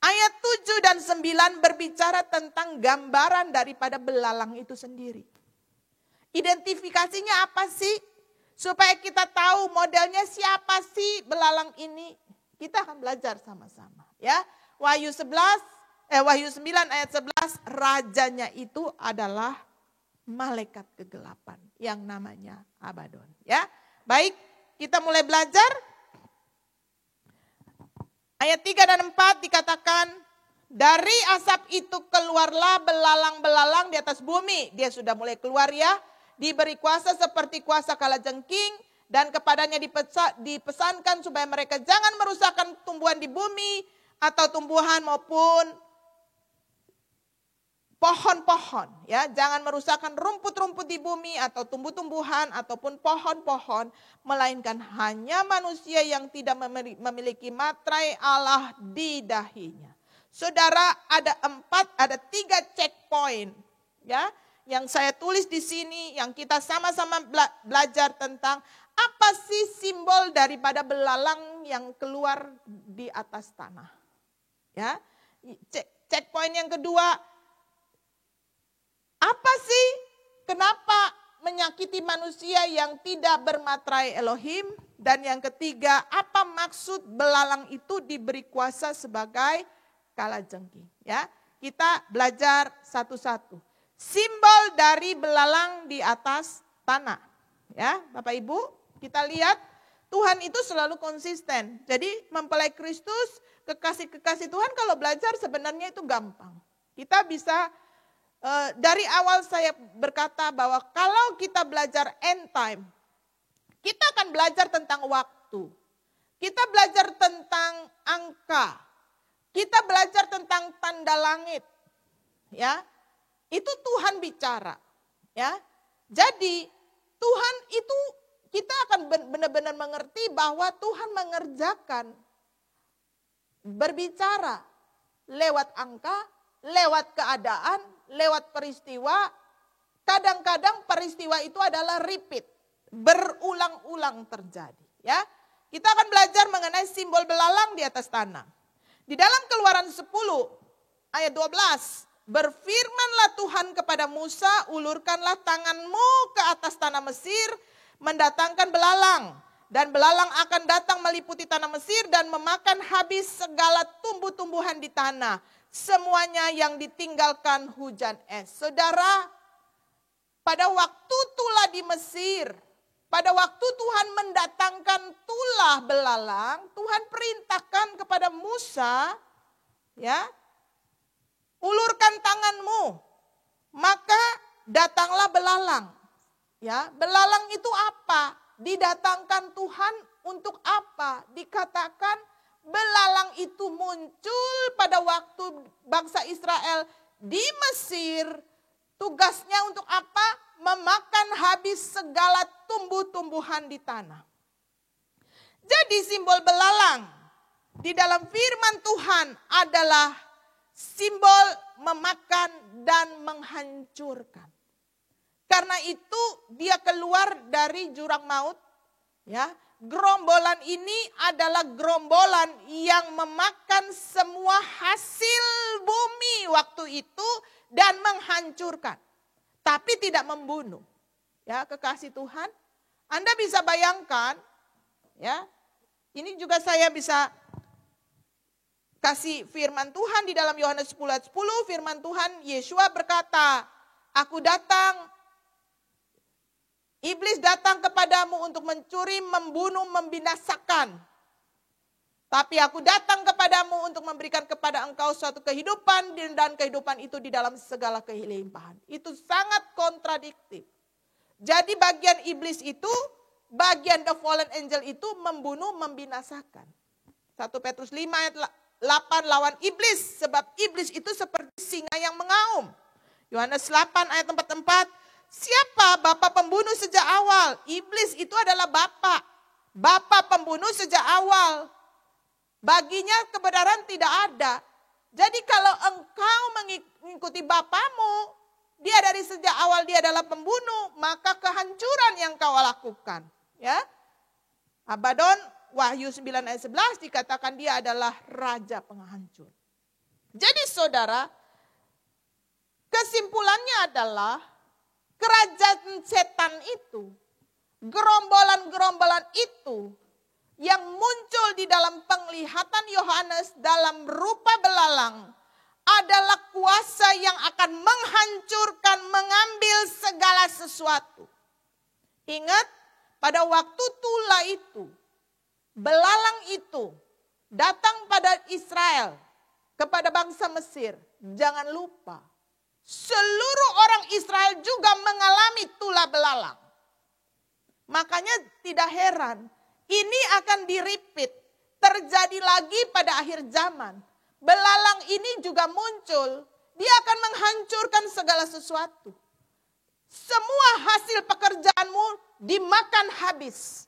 Ayat 7 dan 9 berbicara tentang gambaran daripada belalang itu sendiri. Identifikasinya apa sih? Supaya kita tahu modelnya siapa sih belalang ini. Kita akan belajar sama-sama ya. Wahyu 9 ayat 11, rajanya itu adalah malaikat kegelapan yang namanya Abaddon ya. Baik, kita mulai belajar. Ayat 3 dan 4 dikatakan, dari asap itu keluarlah belalang-belalang di atas bumi. Dia sudah mulai keluar ya. Diberi kuasa seperti kuasa kalajengking. Dan kepadanya dipesankan supaya mereka jangan merusakkan tumbuhan di bumi atau tumbuhan maupun pohon-pohon. Ya, jangan merusakkan rumput-rumput di bumi atau tumbuh-tumbuhan ataupun pohon-pohon. Melainkan hanya manusia yang tidak memiliki materai Allah di dahinya. Saudara, ada 3 checkpoint ya, yang saya tulis di sini, yang kita sama-sama belajar tentang apa sih simbol daripada belalang yang keluar di atas tanah. Ya, checkpoint yang kedua, apa sih kenapa menyakiti manusia yang tidak bermaterai Elohim? Dan yang ketiga, apa maksud belalang itu diberi kuasa sebagai kalajengking? Ya, kita belajar satu-satu. Simbol dari belalang di atas tanah. Ya, Bapak Ibu, kita lihat Tuhan itu selalu konsisten. Jadi mempelai Kristus, kekasih-kekasih Tuhan kalau belajar sebenarnya itu gampang. Kita bisa dari awal saya berkata bahwa kalau kita belajar end time, kita akan belajar tentang waktu. Kita belajar tentang angka. Kita belajar tentang tanda langit. Ya. Itu Tuhan bicara. Ya. Jadi Tuhan itu kita akan benar-benar mengerti bahwa Tuhan mengerjakan, berbicara lewat angka, lewat keadaan, lewat peristiwa. Kadang-kadang peristiwa itu adalah repeat, berulang-ulang terjadi. Ya, kita akan belajar mengenai simbol belalang di atas tanah. Di dalam Keluaran 10 ayat 12, berfirmanlah Tuhan kepada Musa, ulurkanlah tanganmu ke atas tanah Mesir, mendatangkan belalang. Dan belalang akan datang meliputi tanah Mesir dan memakan habis segala tumbuh-tumbuhan di tanah. Semuanya yang ditinggalkan hujan es. Saudara, pada waktu tulah di Mesir, pada waktu Tuhan mendatangkan tulah belalang, Tuhan perintahkan kepada Musa, ya, ulurkan tanganmu, maka datanglah belalang. Ya, belalang itu apa? Didatangkan Tuhan untuk apa? Dikatakan belalang itu muncul pada waktu bangsa Israel di Mesir. Tugasnya untuk apa? Memakan habis segala tumbuh-tumbuhan di tanah. Jadi simbol belalang di dalam firman Tuhan adalah simbol memakan dan menghancurkan. Karena itu dia keluar dari jurang maut. Ya, gerombolan ini adalah gerombolan yang memakan semua hasil bumi waktu itu dan menghancurkan. Tapi tidak membunuh. Ya, kekasih Tuhan, Anda bisa bayangkan, ya. Ini juga saya bisa kasih firman Tuhan di dalam Yohanes 10 ayat 10, firman Tuhan Yeshua berkata, "Aku datang, iblis datang kepadamu untuk mencuri, membunuh, membinasakan. Tapi aku datang kepadamu untuk memberikan kepada engkau suatu kehidupan dan kehidupan itu di dalam segala kelimpahan." Itu sangat kontradiktif. Jadi bagian iblis itu, bagian the fallen angel itu membunuh, membinasakan. 1 Petrus 5 ayat 8 lawan iblis, sebab iblis itu seperti singa yang mengaum. Yohanes 8 ayat 44, siapa bapa pembunuh sejak awal? Iblis itu adalah bapa pembunuh sejak awal. Baginya kebenaran tidak ada. Jadi kalau engkau mengikuti bapamu, dia dari sejak awal dia adalah pembunuh, maka kehancuran yang kau lakukan. Ya, Abaddon, Wahyu 9 ayat 11 dikatakan dia adalah raja penghancur. Jadi saudara, kesimpulannya adalah kerajaan setan itu, gerombolan-gerombolan itu yang muncul di dalam penglihatan Yohanes dalam rupa belalang adalah kuasa yang akan menghancurkan, mengambil segala sesuatu. Ingat, pada waktu tulah itu, belalang itu datang pada Israel, kepada bangsa Mesir. Jangan lupa, seluruh orang Israel juga mengalami tulah belalang. Makanya tidak heran, ini akan di-repeat, terjadi lagi pada akhir zaman. Belalang ini juga muncul, dia akan menghancurkan segala sesuatu. Semua hasil pekerjaanmu dimakan habis.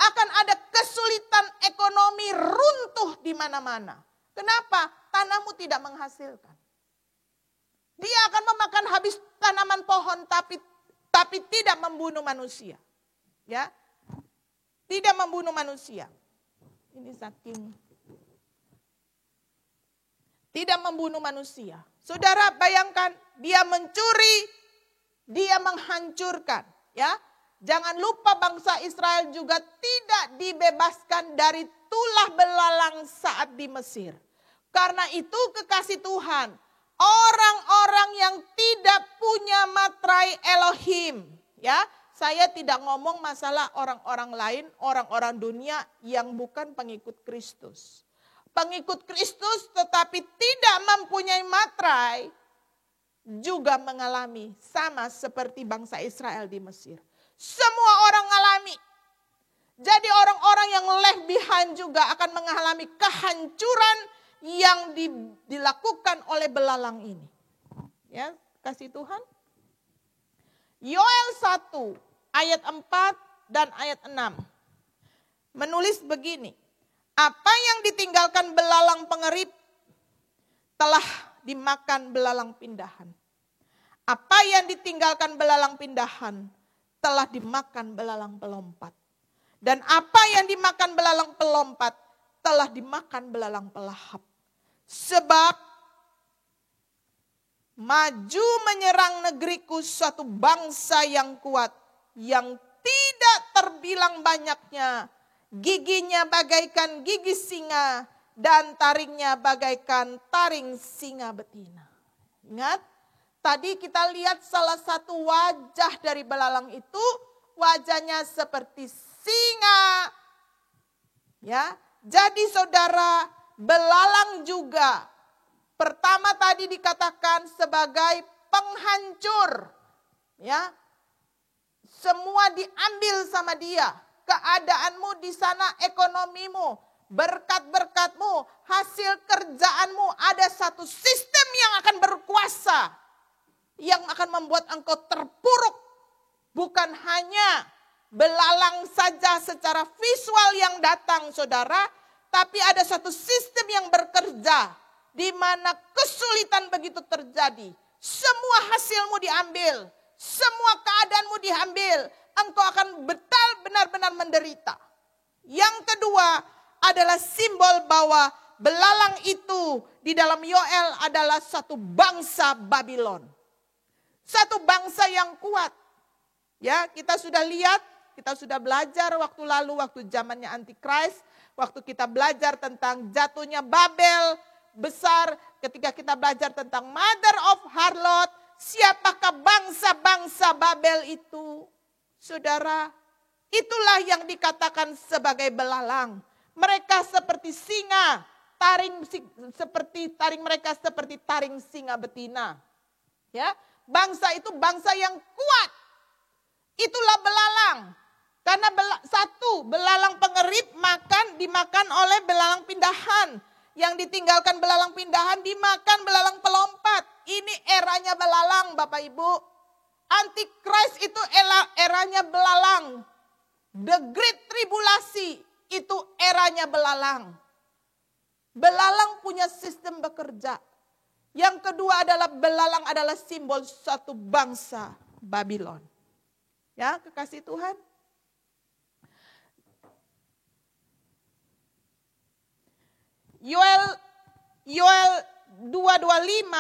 Akan ada kesulitan ekonomi, runtuh di mana-mana. Kenapa? Tanahmu tidak menghasilkan. Dia akan memakan habis tanaman pohon tapi tidak membunuh manusia. Ya. Tidak membunuh manusia. Ini saking tidak membunuh manusia. Saudara bayangkan, dia mencuri, dia menghancurkan, ya. Jangan lupa bangsa Israel juga tidak dibebaskan dari tulah belalang saat di Mesir. Karena itu kekasih Tuhan, orang-orang yang tidak punya matrai Elohim, ya. Saya tidak ngomong masalah orang-orang lain, orang-orang dunia yang bukan pengikut Kristus. Pengikut Kristus tetapi tidak mempunyai matrai juga mengalami sama seperti bangsa Israel di Mesir. Semua orang alami. Jadi orang-orang yang left behind juga akan mengalami kehancuran yang dilakukan oleh belalang ini. Ya, kasih Tuhan. Yoel 1 ayat 4 dan ayat 6 menulis begini. Apa yang ditinggalkan belalang pengerip telah dimakan belalang pindahan. Apa yang ditinggalkan belalang pindahan telah dimakan belalang pelompat. Dan apa yang dimakan belalang pelompat telah dimakan belalang pelahap. Sebab maju menyerang negeriku suatu bangsa yang kuat, yang tidak terbilang banyaknya, giginya bagaikan gigi singa, dan taringnya bagaikan taring singa betina. Ingat, tadi kita lihat salah satu wajah dari belalang itu, wajahnya seperti singa. Ya, jadi saudara, belalang juga pertama tadi dikatakan sebagai penghancur. Ya. Semua diambil sama dia. Keadaanmu di sana, ekonomimu, berkat-berkatmu, hasil kerjaanmu, ada satu sistem yang akan berkuasa, yang akan membuat engkau terpuruk. Bukan hanya belalang saja secara visual yang datang, saudara, tapi ada satu sistem yang bekerja, di mana kesulitan begitu terjadi. Semua hasilmu diambil, semua keadaanmu diambil, engkau akan benar-benar menderita. Yang kedua adalah simbol bahwa belalang itu di dalam Yoel adalah satu bangsa Babylon. Satu bangsa yang kuat. Ya, kita sudah lihat, kita sudah belajar waktu lalu, waktu zamannya Antikris, waktu kita belajar tentang jatuhnya Babel besar, ketika kita belajar tentang Mother of Harlot, siapakah bangsa-bangsa Babel itu? Saudara, itulah yang dikatakan sebagai belalang. Mereka seperti singa, taring mereka seperti taring singa betina. Ya, bangsa itu bangsa yang kuat. Itulah belalang. Karena satu, belalang pengerip dimakan oleh belalang pindahan. Yang ditinggalkan belalang pindahan dimakan belalang pelompat. Ini eranya belalang, Bapak Ibu. Antikris itu eranya belalang. The Great Tribulasi itu eranya belalang. Belalang punya sistem bekerja. Yang kedua adalah belalang adalah simbol suatu bangsa Babylon. Ya, kekasih Tuhan. Yoel 2:25,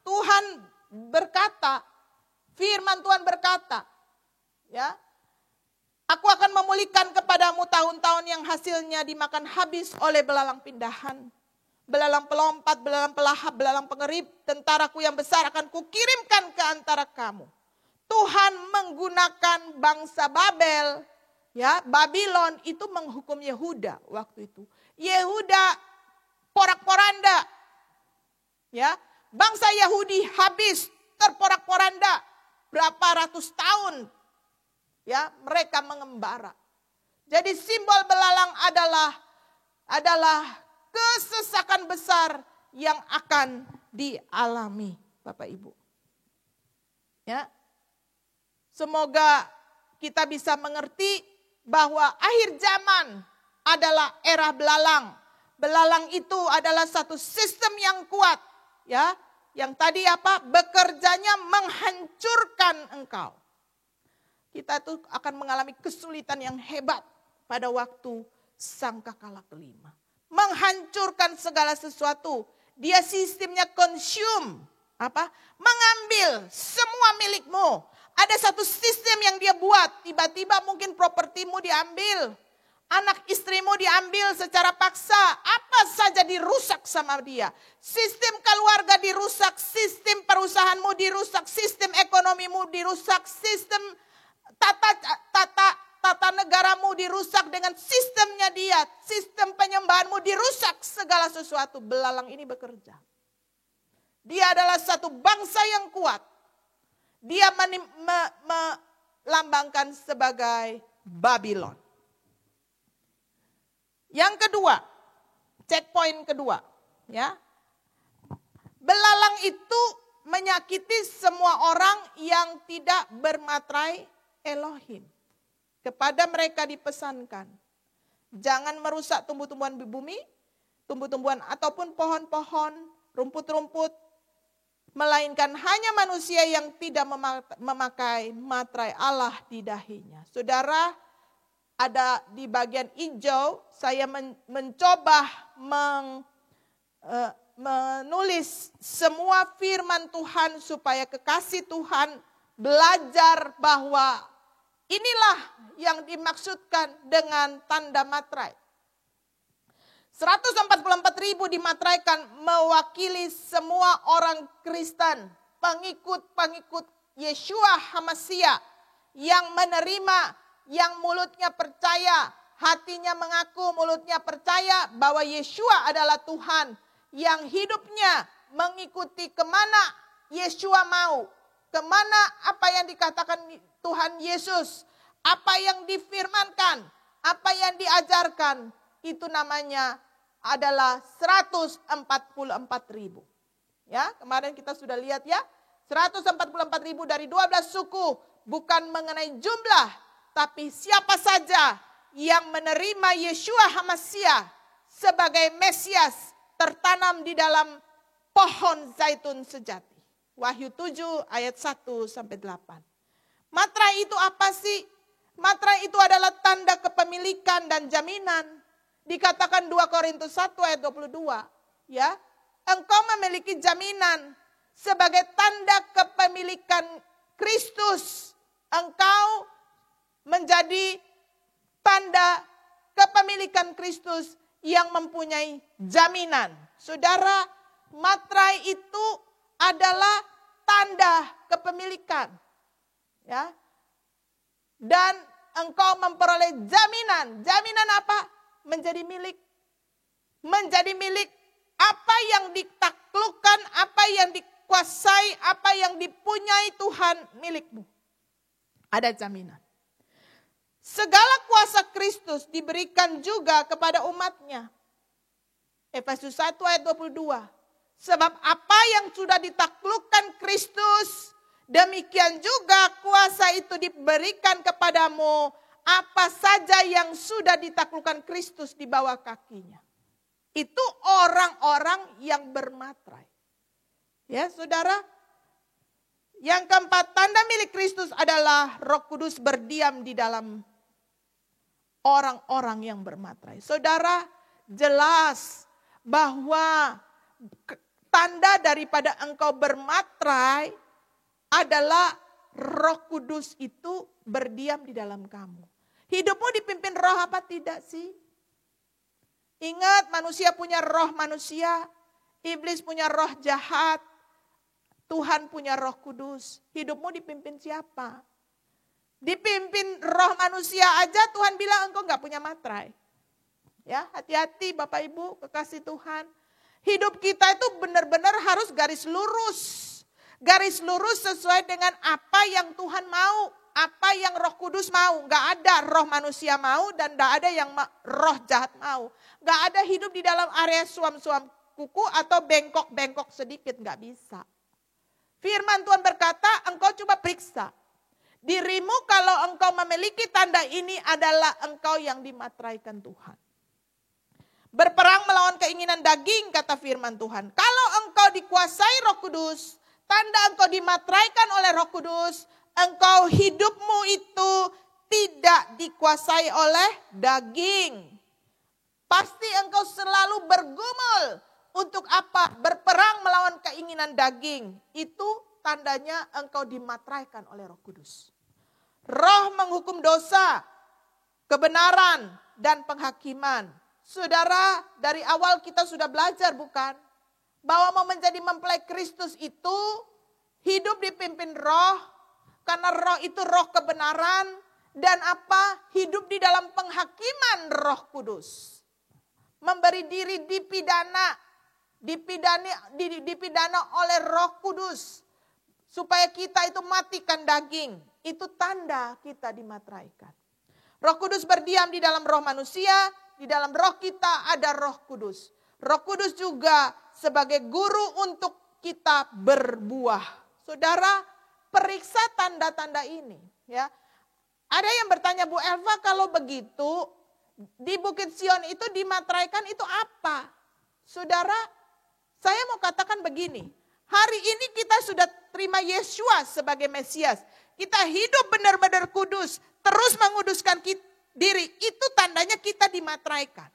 Tuhan berkata, firman Tuhan berkata, ya, aku akan memulihkan kepadamu tahun-tahun yang hasilnya dimakan habis oleh belalang pindahan, belalang pelompat, belalang pelahap, belalang pengerip, tentaraku yang besar akan kukirimkan ke antara kamu. Tuhan menggunakan bangsa Babel, ya, Babylon itu menghukum Yehuda waktu itu. Yehuda porak-poranda. Ya, bangsa Yahudi habis terporak-poranda berapa ratus tahun. Ya, mereka mengembara. Jadi simbol belalang adalah kesesakan besar yang akan dialami, Bapak Ibu. Ya. Semoga kita bisa mengerti bahwa akhir zaman adalah era belalang. Belalang itu adalah satu sistem yang kuat, ya, yang tadi apa? Bekerjanya menghancurkan engkau. Kita tuh akan mengalami kesulitan yang hebat pada waktu sangkakala kelima. Menghancurkan segala sesuatu. Dia sistemnya consume, apa? Mengambil semua milikmu. Ada satu sistem yang dia buat, tiba-tiba mungkin propertimu diambil. Anak istrimu diambil secara paksa, apa saja dirusak sama dia. Sistem keluarga dirusak, sistem perusahaanmu dirusak, sistem ekonomimu dirusak, sistem tata negaramu dirusak dengan sistemnya dia. Sistem penyembahanmu dirusak, segala sesuatu. Belalang ini bekerja. Dia adalah satu bangsa yang kuat. Dia melambangkan sebagai Babylon. Yang kedua, checkpoint kedua, ya. Belalang itu menyakiti semua orang yang tidak bermatrai Elohim. Kepada mereka dipesankan, jangan merusak tumbuh-tumbuhan di bumi, tumbuh-tumbuhan ataupun pohon-pohon, rumput-rumput, melainkan hanya manusia yang tidak memakai matrai Allah di dahinya. Saudara, ada di bagian hijau, saya mencoba menulis semua firman Tuhan supaya kekasih Tuhan belajar bahwa inilah yang dimaksudkan dengan tanda matrai. 144.000 dimatraikan mewakili semua orang Kristen, pengikut-pengikut Yeshua HaMasyiah yang menerima, yang mulutnya percaya, hatinya mengaku, mulutnya percaya bahwa Yeshua adalah Tuhan, yang hidupnya mengikuti kemana Yeshua mau, kemana apa yang dikatakan Tuhan Yesus, apa yang difirmankan, apa yang diajarkan, itu namanya adalah 144.000. Ya, kemarin kita sudah lihat ya, 144.000 dari 12 suku, bukan mengenai jumlah, tapi siapa saja yang menerima Yeshua HaMasyiah sebagai Mesias tertanam di dalam pohon zaitun sejati. Wahyu 7 ayat 1 sampai 8. Materai itu apa sih? Materai itu adalah tanda kepemilikan dan jaminan. Dikatakan 2 Korintus 1 ayat 22, ya. Engkau memiliki jaminan sebagai tanda kepemilikan Kristus. Engkau menjadi tanda kepemilikan Kristus yang mempunyai jaminan. Saudara, materai itu adalah tanda kepemilikan. Ya. Dan engkau memperoleh jaminan. Jaminan apa? Menjadi milik. Menjadi milik. Apa yang ditaklukkan, apa yang dikuasai, apa yang dipunyai Tuhan milikmu. Ada jaminan. Segala kuasa Kristus diberikan juga kepada umatnya. Efesus 1 ayat 22. Sebab apa yang sudah ditaklukkan Kristus, demikian juga kuasa itu diberikan kepadamu. Apa saja yang sudah ditaklukkan Kristus di bawah kakinya. Itu orang-orang yang bermaterai. Ya, saudara. Yang keempat, tanda milik Kristus adalah Roh Kudus berdiam di dalam orang-orang yang bermaterai. Saudara, jelas bahwa tanda daripada engkau bermaterai adalah Roh Kudus itu berdiam di dalam kamu. Hidupmu dipimpin roh apa tidak sih? Ingat, manusia punya roh manusia, iblis punya roh jahat, Tuhan punya Roh Kudus. Hidupmu dipimpin siapa? Dipimpin roh manusia aja Tuhan bilang engkau gak punya materai. Ya, hati-hati Bapak Ibu, kekasih Tuhan. Hidup kita itu benar-benar harus garis lurus. Garis lurus sesuai dengan apa yang Tuhan mau. Apa yang Roh Kudus mau. Gak ada roh manusia mau dan gak ada yang roh jahat mau. Gak ada hidup di dalam area suam-suam kuku atau bengkok-bengkok sedikit. Gak bisa. Firman Tuhan berkata, engkau coba periksa. Dirimu kalau engkau memiliki tanda ini adalah engkau yang dimateraikan Tuhan. Berperang melawan keinginan daging, kata firman Tuhan. Kalau engkau dikuasai Roh Kudus, tanda engkau dimateraikan oleh Roh Kudus, engkau hidupmu itu tidak dikuasai oleh daging. Pasti engkau selalu bergumul. Untuk apa? Berperang melawan keinginan daging. Itu tandanya engkau dimateraikan oleh Roh Kudus. Roh menghukum dosa, kebenaran, dan penghakiman. Saudara, dari awal kita sudah belajar bukan? Bahwa mau menjadi mempelai Kristus itu hidup dipimpin roh. Karena roh itu roh kebenaran. Dan apa? Hidup di dalam penghakiman Roh Kudus. Memberi diri dipidana. Dipidana oleh Roh Kudus. Supaya kita itu matikan daging. Itu tanda kita dimateraikan. Roh Kudus berdiam di dalam roh manusia. Di dalam roh kita ada Roh Kudus. Roh Kudus juga sebagai guru untuk kita berbuah. Saudara, periksa tanda-tanda ini. Ya, ada yang bertanya, Bu Elva, kalau begitu di Bukit Sion itu dimateraikan itu apa? Saudara, saya mau katakan begini. Hari ini kita sudah terima Yeshua sebagai Mesias. Kita hidup benar-benar kudus. Terus menguduskan diri. Itu tandanya kita dimateraikan.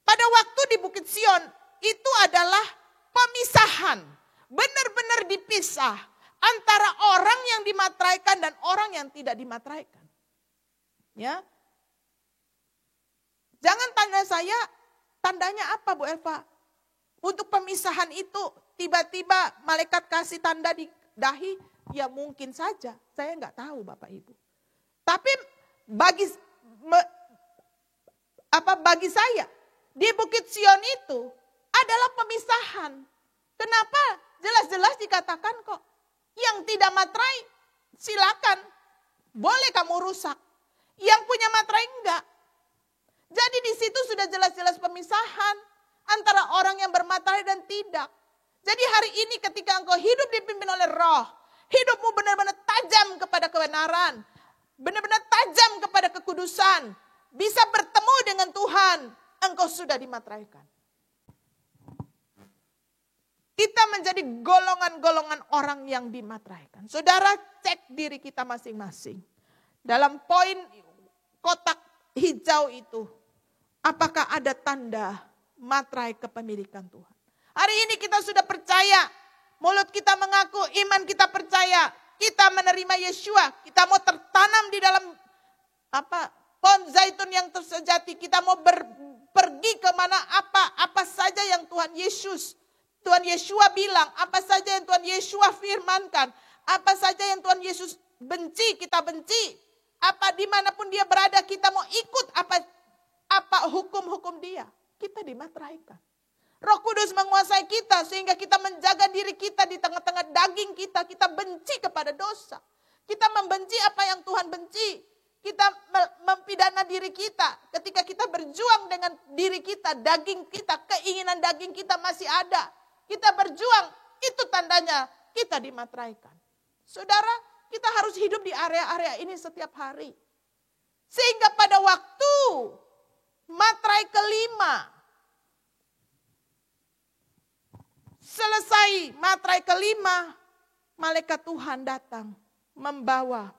Pada waktu di Bukit Sion itu adalah pemisahan. Benar-benar dipisah. Antara orang yang dimateraikan dan orang yang tidak dimateraikan. Ya. Jangan tanya saya, tandanya apa Bu Elva? Untuk pemisahan itu tiba-tiba malaikat kasih tanda di dahi? Ya mungkin saja, saya nggak tahu Bapak Ibu. Tapi bagi saya, di Bukit Sion itu adalah pemisahan. Kenapa? Jelas-jelas dikatakan kok, yang tidak materai silakan, boleh kamu rusak. Yang punya materai enggak. Jadi di situ sudah jelas-jelas pemisahan antara orang yang bermaterai dan tidak. Jadi hari ini ketika engkau hidup dipimpin oleh Roh, hidupmu benar-benar tajam kepada kebenaran, benar-benar tajam kepada kekudusan, bisa bertemu dengan Tuhan, engkau sudah dimateraikan. Kita menjadi golongan-golongan orang yang dimateraikan. Saudara, cek diri kita masing-masing. Dalam poin kotak hijau itu, apakah ada tanda materai kepemilikan Tuhan? Hari ini kita sudah percaya, mulut kita mengaku, iman kita percaya, kita menerima Yeshua, kita mau tertanam di dalam pohon zaitun yang tersejati, kita mau pergi kemana apa saja yang Tuhan Yeshua bilang, apa saja yang Tuhan Yeshua firmankan, apa saja yang Tuhan Yesus benci, kita benci. Apa dimanapun dia berada, kita mau ikut apa hukum-hukum dia. Kita dimateraikan. Roh Kudus menguasai kita sehingga kita menjaga diri kita di tengah-tengah daging kita. Kita benci kepada dosa. Kita membenci apa yang Tuhan benci. Kita mempidana diri kita. Ketika kita berjuang dengan diri kita, daging kita, keinginan daging kita masih ada. Kita berjuang, itu tandanya kita dimateraikan. Saudara, kita harus hidup di area-area ini setiap hari. Sehingga pada waktu materai kelima, selesai materai kelima, malaikat Tuhan datang membawa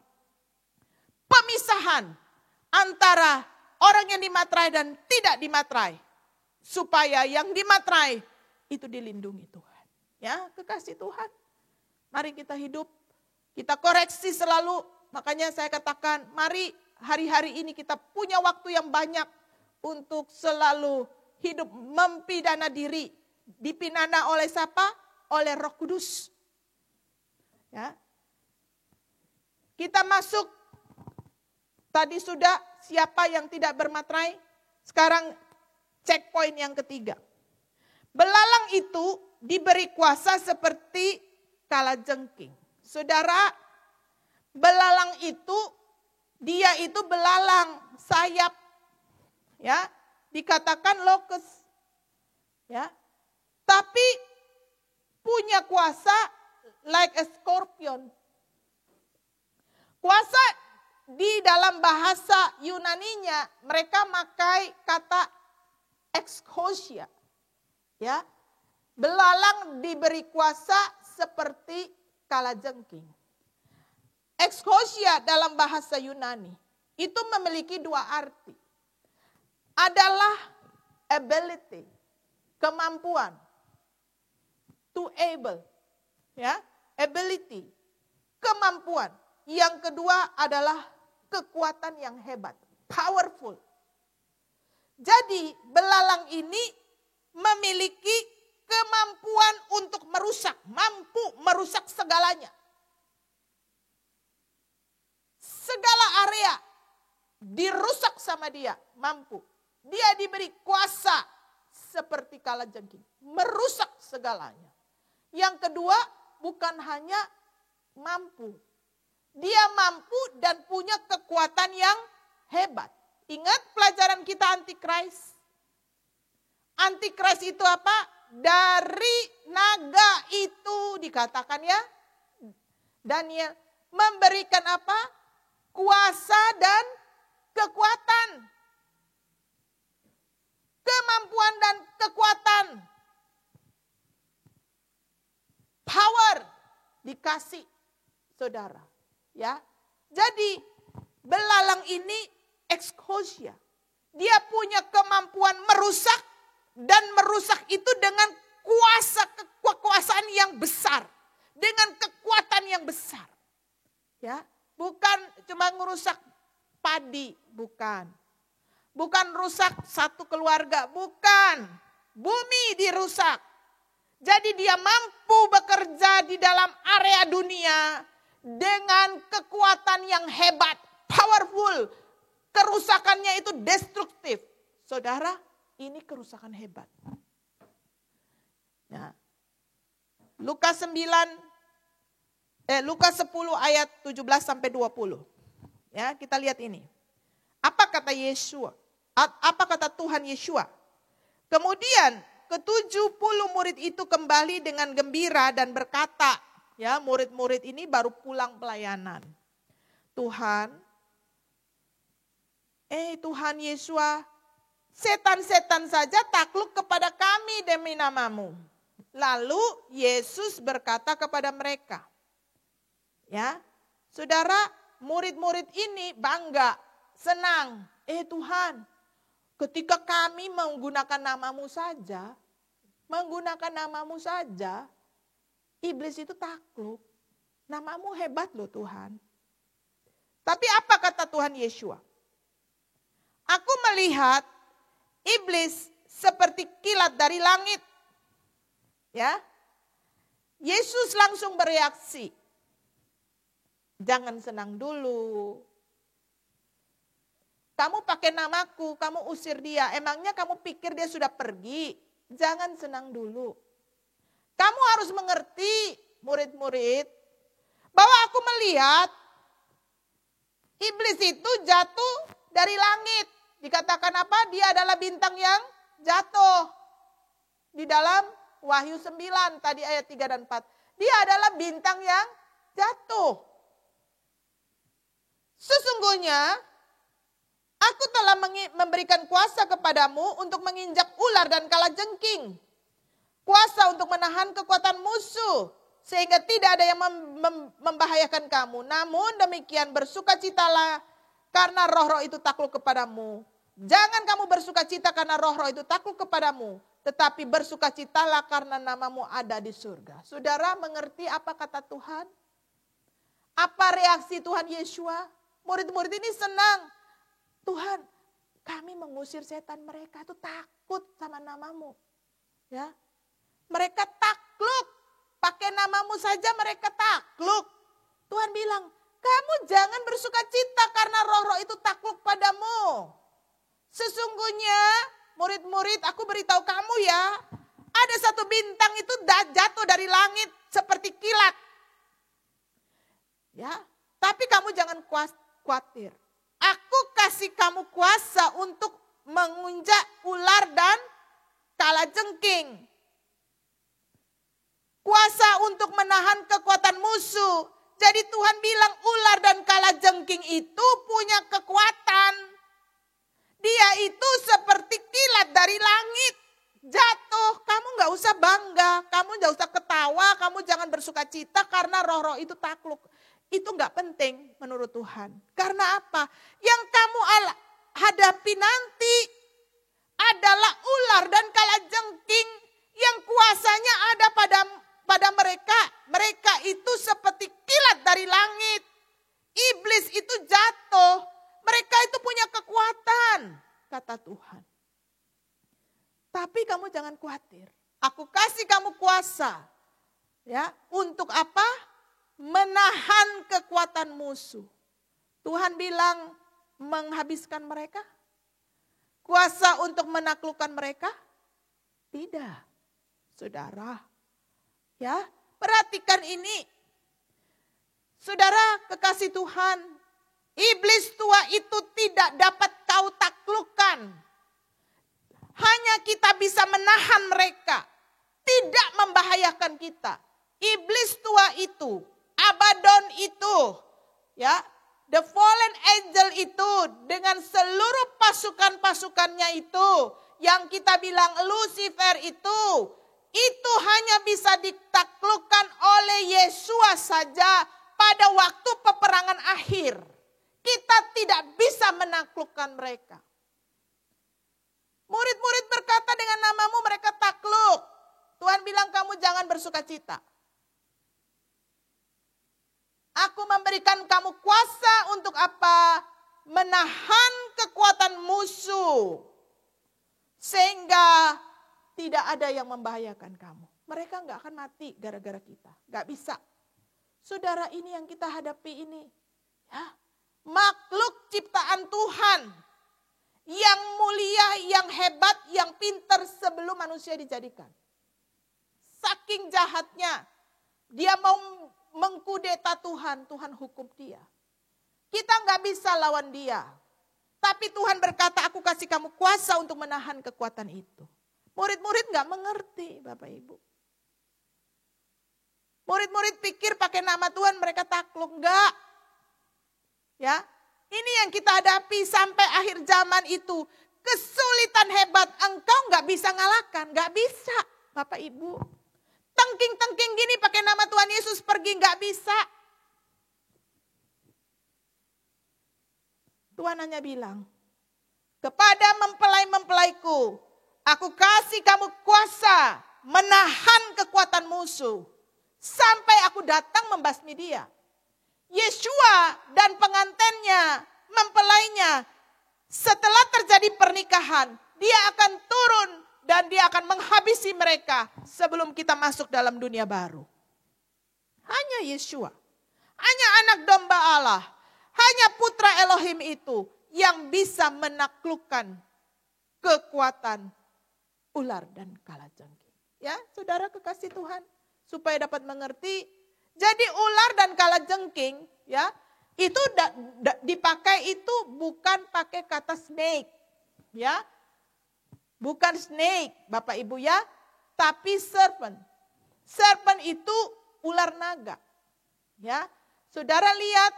pemisahan antara orang yang dimaterai dan tidak dimaterai. Supaya yang dimaterai itu dilindungi Tuhan. Ya, kekasih Tuhan. Mari kita hidup, kita koreksi selalu. Makanya saya katakan, mari hari-hari ini kita punya waktu yang banyak untuk selalu hidup mempidana diri. Dipidana oleh siapa? Oleh Roh Kudus. Ya. Kita masuk, tadi sudah siapa yang tidak bermaterai. Sekarang checkpoint yang ketiga. Belalang itu diberi kuasa seperti kalajengking. Saudara, belalang itu, dia itu belalang sayap. Ya, dikatakan locust. Ya. Tapi punya kuasa like a scorpion. Kuasa di dalam bahasa Yunaninya mereka pakai kata exousia. Ya. Belalang diberi kuasa seperti kalajengking. Exousia dalam bahasa Yunani itu memiliki dua arti. Adalah ability, kemampuan. To able, ya, ability, kemampuan. Yang kedua adalah kekuatan yang hebat, powerful. Jadi belalang ini memiliki kemampuan untuk merusak, mampu merusak segalanya. Segala area dirusak sama dia, mampu. Dia diberi kuasa seperti kalajengking, merusak segalanya. Yang kedua, bukan hanya mampu. Dia mampu dan punya kekuatan yang hebat. Ingat pelajaran kita Antikris. Antikris itu apa? Dari naga itu dikatakan ya. Daniel memberikan apa? Kuasa dan kekuatan. Kemampuan dan kekuatan. Power dikasih saudara. Ya, jadi belalang ini exousia. Dia punya kemampuan merusak dan merusak itu dengan kekuasaan yang besar, dengan kekuatan yang besar. Ya, bukan cuma merusak padi, bukan. Bukan rusak satu keluarga, bukan. Bumi dirusak. Jadi dia mampu bekerja di dalam area dunia dengan kekuatan yang hebat, powerful. Kerusakannya itu destruktif. Saudara, ini kerusakan hebat. Nah, Lukas 10 ayat 17 sampai 20. Ya, kita lihat ini. Apa kata Yesua? Apa kata Tuhan Yesua? Kemudian ke-70 murid itu kembali dengan gembira dan berkata, ya, murid-murid ini baru pulang pelayanan. Tuhan Yesua, setan-setan saja takluk kepada kami demi nama-Mu. Lalu Yesus berkata kepada mereka, ya, saudara, murid-murid ini bangga, senang. Tuhan, ketika kami menggunakan nama-Mu saja, iblis itu takluk. Nama-Mu hebat loh Tuhan. Tapi apa kata Tuhan Yesua? Aku melihat iblis seperti kilat dari langit. Ya, Yesus langsung bereaksi. Jangan senang dulu. Kamu pakai namaku, kamu usir dia. Emangnya kamu pikir dia sudah pergi? Jangan senang dulu. Kamu harus mengerti, murid-murid, bahwa aku melihat iblis itu jatuh dari langit. Dikatakan apa? Dia adalah bintang yang jatuh. Di dalam Wahyu 9 tadi ayat 3 dan 4. Dia adalah bintang yang jatuh. Sesungguhnya aku telah memberikan kuasa kepadamu untuk menginjak ular dan kalajengking. Kuasa untuk menahan kekuatan musuh. Sehingga tidak ada yang membahayakan kamu. Namun demikian bersukacitalah karena roh-roh itu takluk kepadamu. Jangan kamu bersukacita karena roh-roh itu takluk kepadamu. Tetapi bersukacitalah karena namamu ada di surga. Saudara mengerti apa kata Tuhan? Apa reaksi Tuhan Yesua? Murid-murid ini senang. Tuhan, kami mengusir setan, mereka itu takut sama namamu. Ya, mereka takluk. Pakai namamu saja mereka takluk. Tuhan bilang, kamu jangan bersukacita karena roh-roh itu takluk padamu. Sesungguhnya murid-murid, aku beritahu kamu ya, ada satu bintang itu jatuh dari langit seperti kilat. Ya, tapi kamu jangan khawatir. Aku kasih kamu kuasa untuk mengunjak ular dan kalajengking. Kuasa untuk menahan kekuatan musuh. Jadi Tuhan bilang ular dan kalajengking itu punya kekuatan. Dia itu seperti kilat dari langit. Jatuh, kamu gak usah bangga, kamu gak usah ketawa, kamu jangan bersukacita karena roh-roh itu takluk. Itu gak penting menurut Tuhan. Karena apa? Yang kamu hadapi nanti adalah ular dan kalajengking yang kuasanya ada pada mereka. Mereka itu seperti kilat dari langit. Iblis itu jatuh. Mereka itu punya kekuatan, kata Tuhan. Tapi kamu jangan khawatir. Aku kasih kamu kuasa. Ya, untuk apa? Menahan kekuatan musuh. Tuhan bilang menghabiskan mereka? Kuasa untuk menaklukkan mereka? Tidak. Saudara, ya, perhatikan ini. Saudara kekasih Tuhan, iblis tua itu tidak dapat kau taklukkan. Hanya kita bisa menahan mereka. Tidak membahayakan kita. Iblis tua itu, Abaddon itu, ya, the fallen angel itu dengan seluruh pasukan-pasukannya itu, yang kita bilang Lucifer itu hanya bisa ditaklukkan oleh Yesua saja pada waktu peperangan akhir. Kita tidak bisa menaklukkan mereka. Murid-murid berkata dengan namamu mereka takluk. Tuhan bilang kamu jangan bersukacita. Aku memberikan kamu kuasa untuk apa? Menahan kekuatan musuh. Sehingga tidak ada yang membahayakan kamu. Mereka nggak akan mati gara-gara kita. Nggak bisa. Saudara, ini yang kita hadapi ini. Ya, makhluk ciptaan Tuhan. Yang mulia, yang hebat, yang pintar sebelum manusia dijadikan. Saking jahatnya. Dia mau mengkudeta Tuhan. Tuhan hukum dia. Kita nggak bisa lawan dia. Tapi Tuhan berkata, aku kasih kamu kuasa untuk menahan kekuatan itu. Murid-murid nggak mengerti, Bapak Ibu. Murid-murid pikir pakai nama Tuhan mereka takluk. Enggak. Ya, ini yang kita hadapi sampai akhir zaman itu. Kesulitan hebat, engkau nggak bisa ngalahkan. Nggak bisa, Bapak Ibu. Tengking-tengking gini pakai nama Tuhan Yesus pergi, nggak bisa. Tuhan hanya bilang, kepada mempelai-mempelaiku, aku kasih kamu kuasa menahan kekuatan musuh. Sampai aku datang membasmi dia. Yeshua dan pengantinnya, mempelainya, setelah terjadi pernikahan, dia akan turun dan dia akan menghabisi mereka sebelum kita masuk dalam dunia baru. Hanya Yeshua, hanya anak domba Allah, hanya putra Elohim itu yang bisa menaklukkan kekuatan ular dan kalajengking. Ya, saudara kekasih Tuhan. Supaya dapat mengerti, jadi ular dan kalajengking ya itu dipakai itu bukan pakai kata snake, ya, bukan snake, Bapak Ibu ya, tapi serpent. Serpent itu ular naga, ya. Saudara lihat,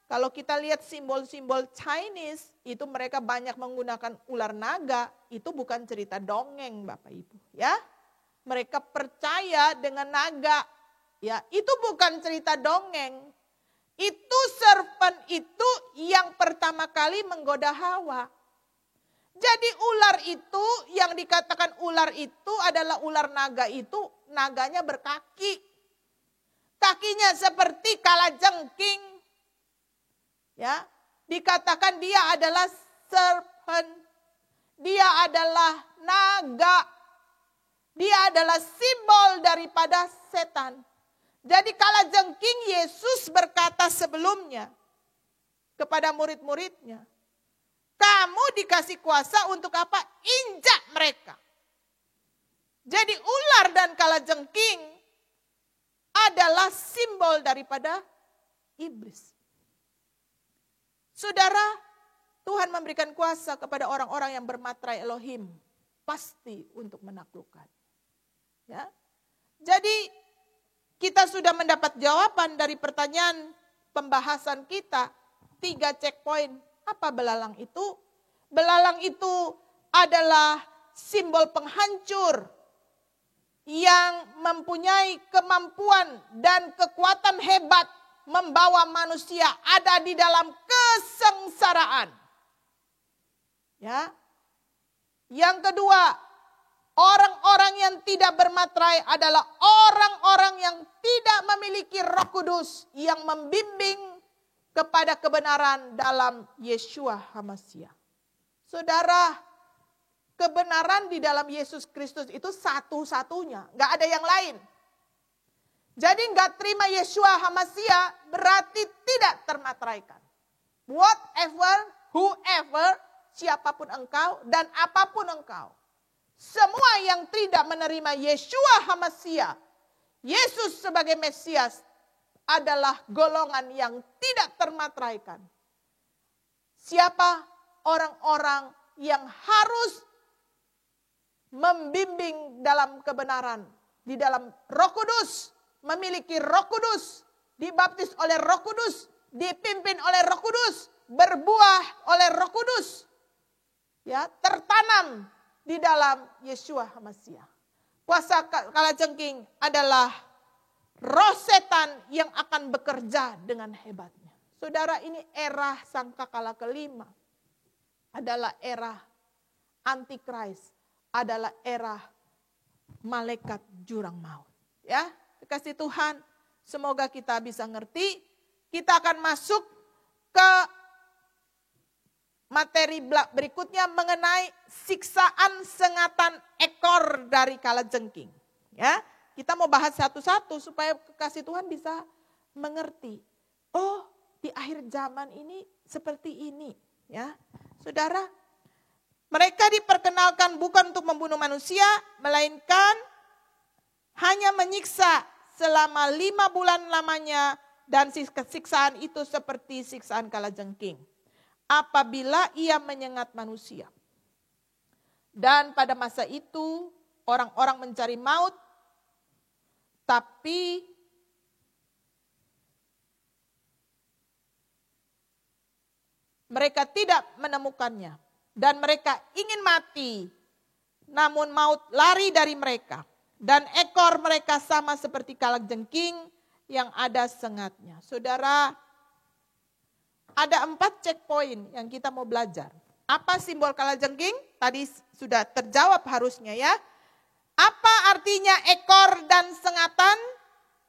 kalau kita lihat simbol-simbol Chinese itu mereka banyak menggunakan ular naga, itu bukan cerita dongeng, Bapak Ibu, ya. Mereka percaya dengan naga. Ya, itu bukan cerita dongeng. Itu serpent itu yang pertama kali menggoda Hawa. Jadi ular itu yang dikatakan ular itu adalah ular naga itu, naganya berkaki. Kakinya seperti kalajengking. Ya, dikatakan dia adalah serpent. Dia adalah naga. Dia adalah simbol daripada setan. Jadi kalajengking Yesus berkata sebelumnya kepada murid-muridnya, kamu dikasih kuasa untuk apa? Injak mereka. Jadi ular dan kalajengking adalah simbol daripada iblis. Saudara, Tuhan memberikan kuasa kepada orang-orang yang bermatrai Elohim. Pasti untuk menaklukkan. Ya. Jadi kita sudah mendapat jawaban dari pertanyaan pembahasan kita. 3 checkpoint. Apa belalang itu? Belalang itu adalah simbol penghancur yang mempunyai kemampuan dan kekuatan hebat membawa manusia ada di dalam kesengsaraan. Ya. Yang kedua, orang-orang yang tidak bermatrai adalah orang-orang yang tidak memiliki Roh Kudus yang membimbing kepada kebenaran dalam Yeshua HaMashiach. Saudara, kebenaran di dalam Yesus Kristus itu satu-satunya, gak ada yang lain. Jadi gak terima Yeshua HaMashiach berarti tidak termatraikan. Whatever, whoever, siapapun engkau dan apapun engkau. Semua yang tidak menerima Yeshua HaMashiach, Yesus sebagai Mesias adalah golongan yang tidak termatraikan. Siapa orang-orang yang harus membimbing dalam kebenaran, di dalam Roh Kudus, memiliki Roh Kudus, dibaptis oleh Roh Kudus, dipimpin oleh Roh Kudus, berbuah oleh Roh Kudus. Ya, tertanam di dalam Yeshua HaMashiach. Kuasa kalajengking adalah roh setan yang akan bekerja dengan hebatnya. Saudara, ini era sangkakala kelima. Adalah era Antikris. Adalah era malaikat jurang maut. Ya, kasih Tuhan, semoga kita bisa ngerti. Kita akan masuk ke materi berikutnya mengenai siksaan sengatan ekor dari kalajengking. Ya, kita mau bahas satu-satu supaya kekasih Tuhan bisa mengerti. Oh, di akhir zaman ini seperti ini, ya. Saudara, mereka diperkenalkan bukan untuk membunuh manusia, melainkan hanya menyiksa selama 5 bulan lamanya, dan siksaan itu seperti siksaan kalajengking apabila ia menyengat manusia. Dan pada masa itu orang-orang mencari maut, tapi mereka tidak menemukannya. Dan mereka ingin mati, namun maut lari dari mereka. Dan ekor mereka sama seperti kalajengking yang ada sengatnya. Saudara, ada 4 checkpoint yang kita mau belajar. Apa simbol kalajengking? Tadi sudah terjawab harusnya ya. Apa artinya ekor dan sengatan?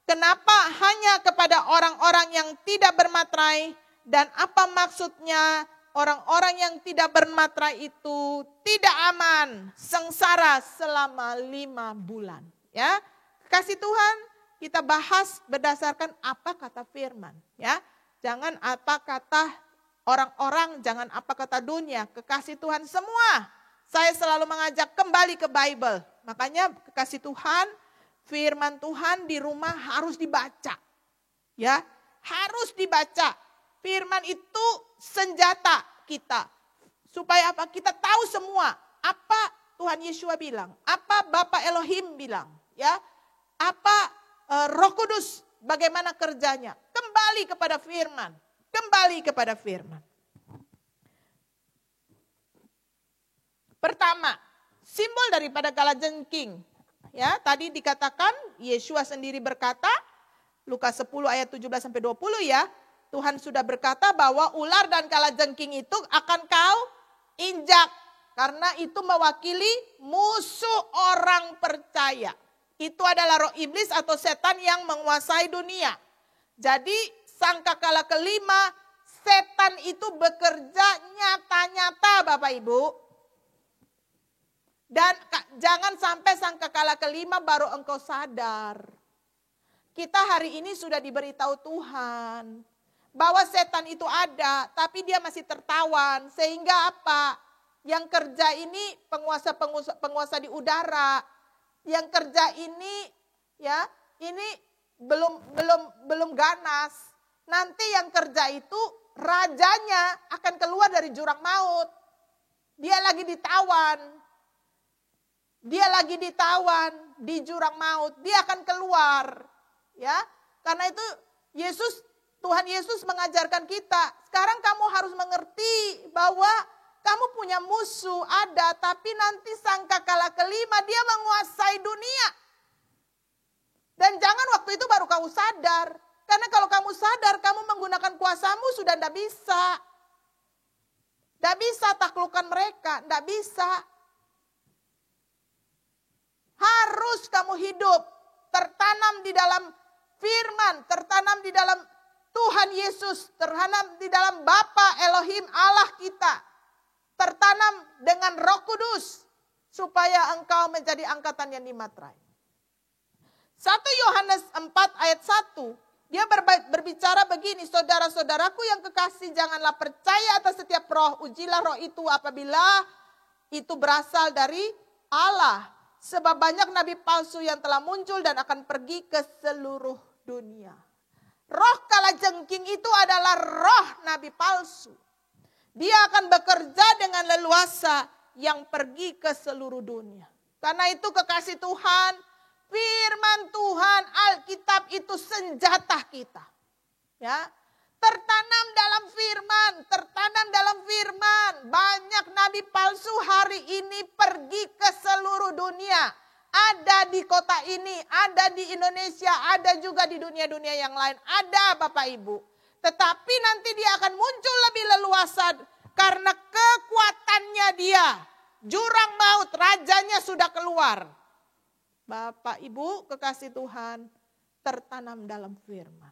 Kenapa hanya kepada orang-orang yang tidak bermaterai? Dan apa maksudnya orang-orang yang tidak bermaterai itu tidak aman, sengsara selama 5 bulan. Ya, kasih Tuhan kita bahas berdasarkan apa kata firman. Ya, jangan apa kata orang-orang, jangan apa kata dunia. Kekasih Tuhan semua. Saya selalu mengajak kembali ke Bible. Makanya kekasih Tuhan, firman Tuhan di rumah harus dibaca. Ya, harus dibaca. Firman itu senjata kita. Supaya apa? Kita tahu semua apa Tuhan Yesus bilang, apa Bapa Elohim bilang, ya. Apa Roh Kudus bagaimana kerjanya? Kembali kepada firman. Kembali kepada firman. Pertama, simbol daripada kalajengking. Ya, tadi dikatakan Yesus sendiri berkata, Lukas 10 ayat 17 sampai 20 ya. Tuhan sudah berkata bahwa ular dan kalajengking itu akan kau injak. Karena itu mewakili musuh orang percaya. Itu adalah roh iblis atau setan yang menguasai dunia. Jadi sangkakala kelima, setan itu bekerja nyata-nyata Bapak Ibu. Dan jangan sampai sangkakala kelima baru engkau sadar. Kita hari ini sudah diberitahu Tuhan bahwa setan itu ada, tapi dia masih tertawan. Sehingga apa? Yang kerja ini penguasa di udara. Yang kerja ini ya, ini belum ganas. Nanti yang kerja itu rajanya akan keluar dari jurang maut. Dia lagi ditawan. Dia lagi ditawan di jurang maut. Dia akan keluar. Ya, karena itu Tuhan Yesus mengajarkan kita, sekarang kamu harus mengerti bahwa kamu punya musuh ada, tapi nanti sangkakala kelima dia menguasai dunia. Dan jangan waktu itu baru kamu sadar. Karena kalau kamu sadar, kamu menggunakan kuasamu sudah tidak bisa. Tidak bisa taklukkan mereka, tidak bisa. Harus kamu hidup, tertanam di dalam firman, tertanam di dalam Tuhan Yesus, tertanam di dalam Bapa Elohim Allah kita. Tertanam dengan Roh Kudus supaya engkau menjadi angkatan yang dimaterai. 1 Yohanes 4 ayat 1, dia berbicara begini, saudara-saudaraku yang kekasih, janganlah percaya atas setiap roh, ujilah roh itu apabila itu berasal dari Allah. Sebab banyak nabi palsu yang telah muncul dan akan pergi ke seluruh dunia. Roh kalajengking itu adalah roh nabi palsu. Dia akan bekerja dengan leluasa yang pergi ke seluruh dunia. Karena itu kekasih Tuhan, firman Tuhan, Alkitab itu senjata kita. Ya, tertanam dalam firman. Banyak nabi palsu hari ini pergi ke seluruh dunia. Ada di kota ini, ada di Indonesia, ada juga di dunia-dunia yang lain. Ada Bapak Ibu. Tetapi nanti dia akan muncul lebih leluasa karena kekuatannya dia. Jurang maut, rajanya sudah keluar. Bapak Ibu kekasih Tuhan, tertanam dalam firman.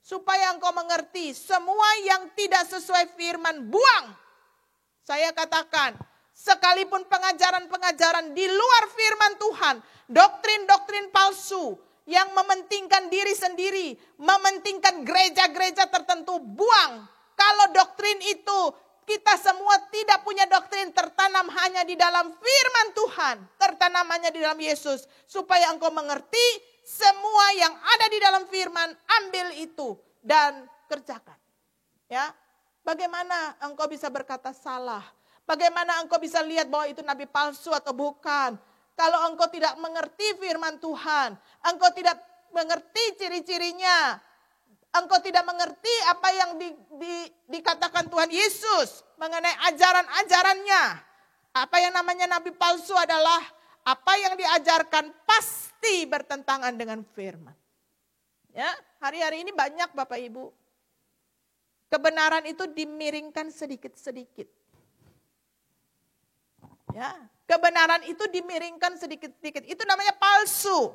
Supaya engkau mengerti, semua yang tidak sesuai firman, buang. Saya katakan, sekalipun pengajaran-pengajaran di luar firman Tuhan, doktrin-doktrin palsu yang mementingkan diri sendiri, mementingkan gereja-gereja tertentu, buang. Kalau doktrin itu, kita semua tidak punya doktrin, tertanam hanya di dalam firman Tuhan, tertanam hanya di dalam Yesus, supaya engkau mengerti semua yang ada di dalam firman, ambil itu dan kerjakan. Ya, bagaimana engkau bisa berkata salah? Bagaimana engkau bisa lihat bahwa itu nabi palsu atau bukan? Kalau engkau tidak mengerti firman Tuhan, engkau tidak mengerti ciri-cirinya, engkau tidak mengerti apa yang dikatakan Tuhan Yesus mengenai ajaran-ajarannya. Apa yang namanya nabi palsu adalah apa yang diajarkan pasti bertentangan dengan firman. Ya, hari-hari ini banyak Bapak Ibu. Kebenaran itu dimiringkan sedikit-sedikit. Ya, kebenaran itu dimiringkan sedikit-sedikit. Itu namanya palsu.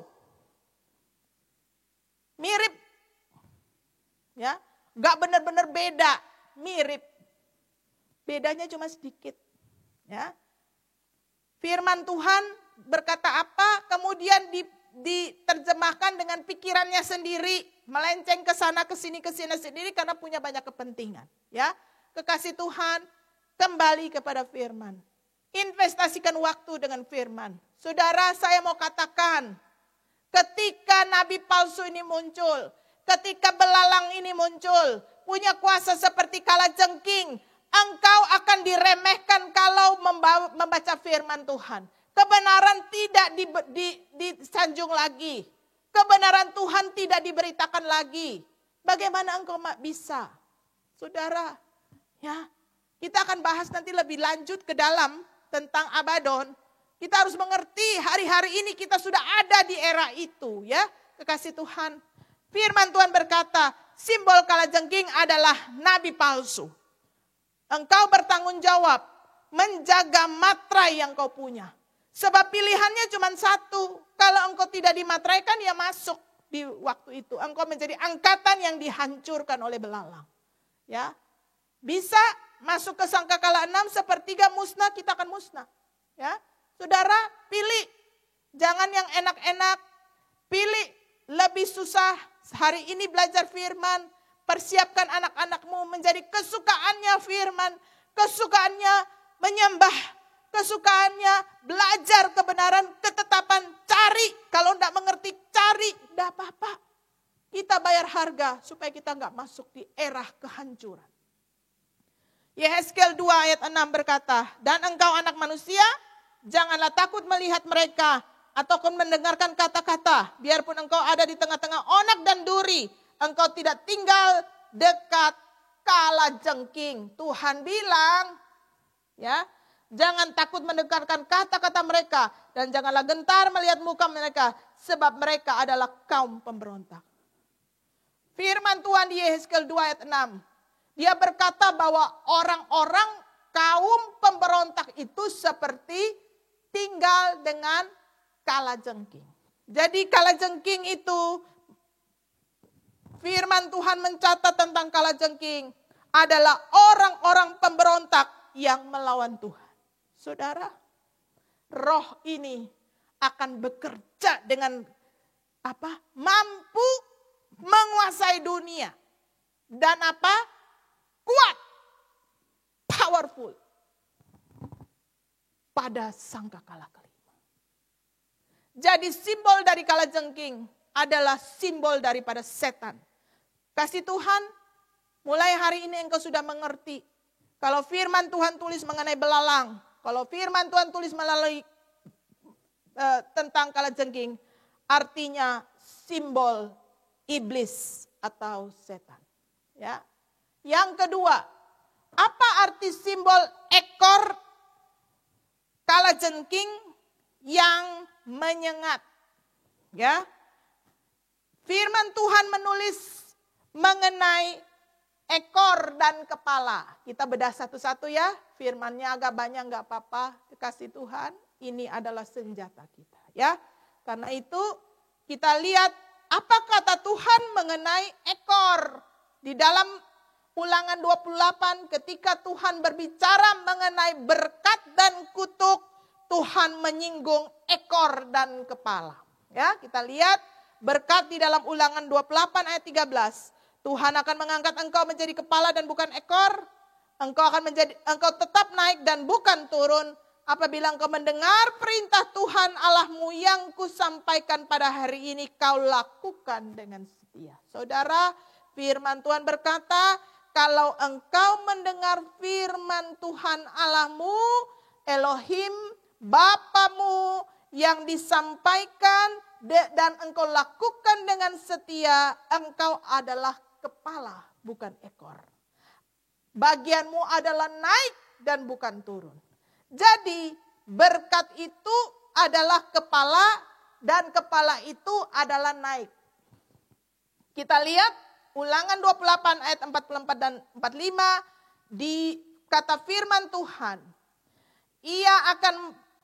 Mirip. Ya, enggak benar-benar beda, mirip. Bedanya cuma sedikit. Ya. Firman Tuhan berkata apa, kemudian diterjemahkan dengan pikirannya sendiri, melenceng ke sana ke sini sendiri karena punya banyak kepentingan, ya. Kekasih Tuhan, kembali kepada firman. Investasikan waktu dengan firman. Saudara, saya mau katakan, ketika nabi palsu ini muncul, ketika belalang ini muncul, punya kuasa seperti kalajengking, engkau akan diremehkan kalau membaca firman Tuhan. Kebenaran tidak disanjung lagi. Kebenaran Tuhan tidak diberitakan lagi. Bagaimana engkau bisa? Saudara, ya, kita akan bahas nanti lebih lanjut ke dalam tentang Abaddon. Kita harus mengerti hari-hari ini kita sudah ada di era itu, ya. Kekasih Tuhan. Firman Tuhan berkata, simbol kalajengking adalah nabi palsu. Engkau bertanggung jawab menjaga materai yang kau punya. Sebab pilihannya cuma satu. Kalau engkau tidak dimateraikan, ya masuk di waktu itu. Engkau menjadi angkatan yang dihancurkan oleh belalang. Ya, bisa masuk ke sangkakala 6, sepertiga musnah, kita akan musnah. Ya, saudara, pilih. Jangan yang enak-enak. Pilih lebih susah. Hari ini belajar firman. Persiapkan anak-anakmu menjadi kesukaannya firman. Kesukaannya menyembah. Kesukaannya belajar kebenaran, ketetapan, cari. Kalau tidak mengerti, cari. Tidak apa-apa. Kita bayar harga supaya kita nggak masuk di era kehancuran. Yehezkiel 2 ayat 6 berkata, dan engkau anak manusia, janganlah takut melihat mereka ataupun mendengarkan kata-kata. Biarpun engkau ada di tengah-tengah onak dan duri, engkau tidak tinggal dekat kalajengking. Tuhan bilang, ya, jangan takut mendengarkan kata-kata mereka dan janganlah gentar melihat muka mereka, sebab mereka adalah kaum pemberontak. Firman Tuhan di Yehezkiel 2 ayat 6. Dia berkata bahwa orang-orang kaum pemberontak itu seperti tinggal dengan kalajengking. Jadi kalajengking itu, firman Tuhan mencatat tentang kalajengking adalah orang-orang pemberontak yang melawan Tuhan. Saudara, roh ini akan bekerja dengan apa? Mampu menguasai dunia. Dan apa? Kuat, powerful pada sangkakala kelima. Jadi simbol dari kalajengking adalah simbol daripada setan. Kasih Tuhan, mulai hari ini engkau sudah mengerti. Kalau firman Tuhan tulis mengenai belalang, kalau firman Tuhan tulis melalui tentang kalajengking, artinya simbol iblis atau setan. Ya. Yang kedua, apa arti simbol ekor kalajengking yang menyengat? Ya. Firman Tuhan menulis mengenai ekor dan kepala. Kita bedah satu-satu ya. Firmannya agak banyak enggak apa-apa. Kasih Tuhan, ini adalah senjata kita, ya. Karena itu kita lihat apa kata Tuhan mengenai ekor di dalam Ulangan 28 ketika Tuhan berbicara mengenai berkat dan kutuk, Tuhan menyinggung ekor dan kepala. Ya, kita lihat berkat di dalam Ulangan 28 ayat 13. Tuhan akan mengangkat engkau menjadi kepala dan bukan ekor. Engkau tetap naik dan bukan turun. Apabila engkau mendengar perintah Tuhan Allahmu yang kusampaikan pada hari ini, kau lakukan dengan setia. Saudara, firman Tuhan berkata, kalau engkau mendengar firman Tuhan Allahmu, Elohim, Bapamu yang disampaikan dan engkau lakukan dengan setia, engkau adalah kepala, bukan ekor. Bagianmu adalah naik dan bukan turun. Jadi berkat itu adalah kepala dan kepala itu adalah naik. Kita lihat Ulangan 28 ayat 44 dan 45 di kata firman Tuhan. Ia akan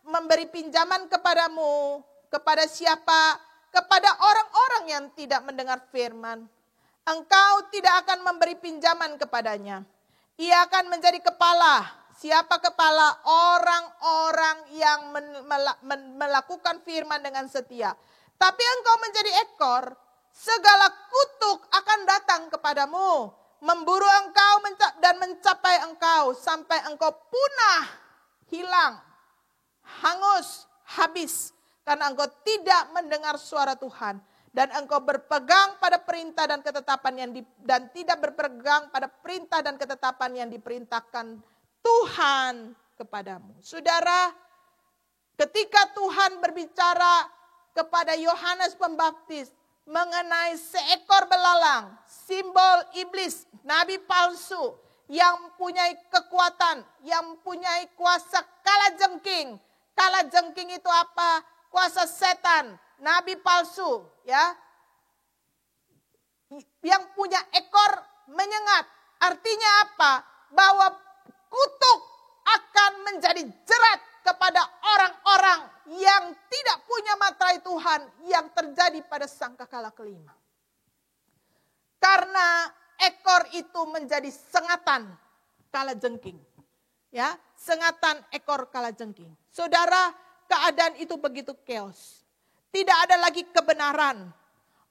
memberi pinjaman kepadamu, kepada siapa? Kepada orang-orang yang tidak mendengar firman. Engkau tidak akan memberi pinjaman kepadanya. Ia akan menjadi kepala. Siapa kepala? Orang-orang yang melakukan firman dengan setia. Tapi engkau menjadi ekor, segala kutuk akan datang kepadamu. Memburu engkau dan mencapai engkau. Sampai engkau punah, hilang, hangus, habis. Karena engkau tidak mendengar suara Tuhan. Dan engkau berpegang pada perintah dan ketetapan dan tidak berpegang pada perintah dan ketetapan yang diperintahkan Tuhan kepadamu. Saudara, ketika Tuhan berbicara kepada Yohanes Pembaptis mengenai seekor belalang, simbol iblis, nabi palsu yang punya kekuatan, yang punya kuasa kalajengking. Kalajengking itu apa? Kuasa setan, nabi palsu, ya. Yang punya ekor menyengat. Artinya apa? Bahwa kutuk akan menjadi jerat kepada orang-orang yang tidak punya materai Tuhan yang terjadi pada sangkakala kelima. Karena ekor itu menjadi sengatan kalajengking. Ya, sengatan ekor kalajengking. Saudara, keadaan itu begitu chaos. Tidak ada lagi kebenaran.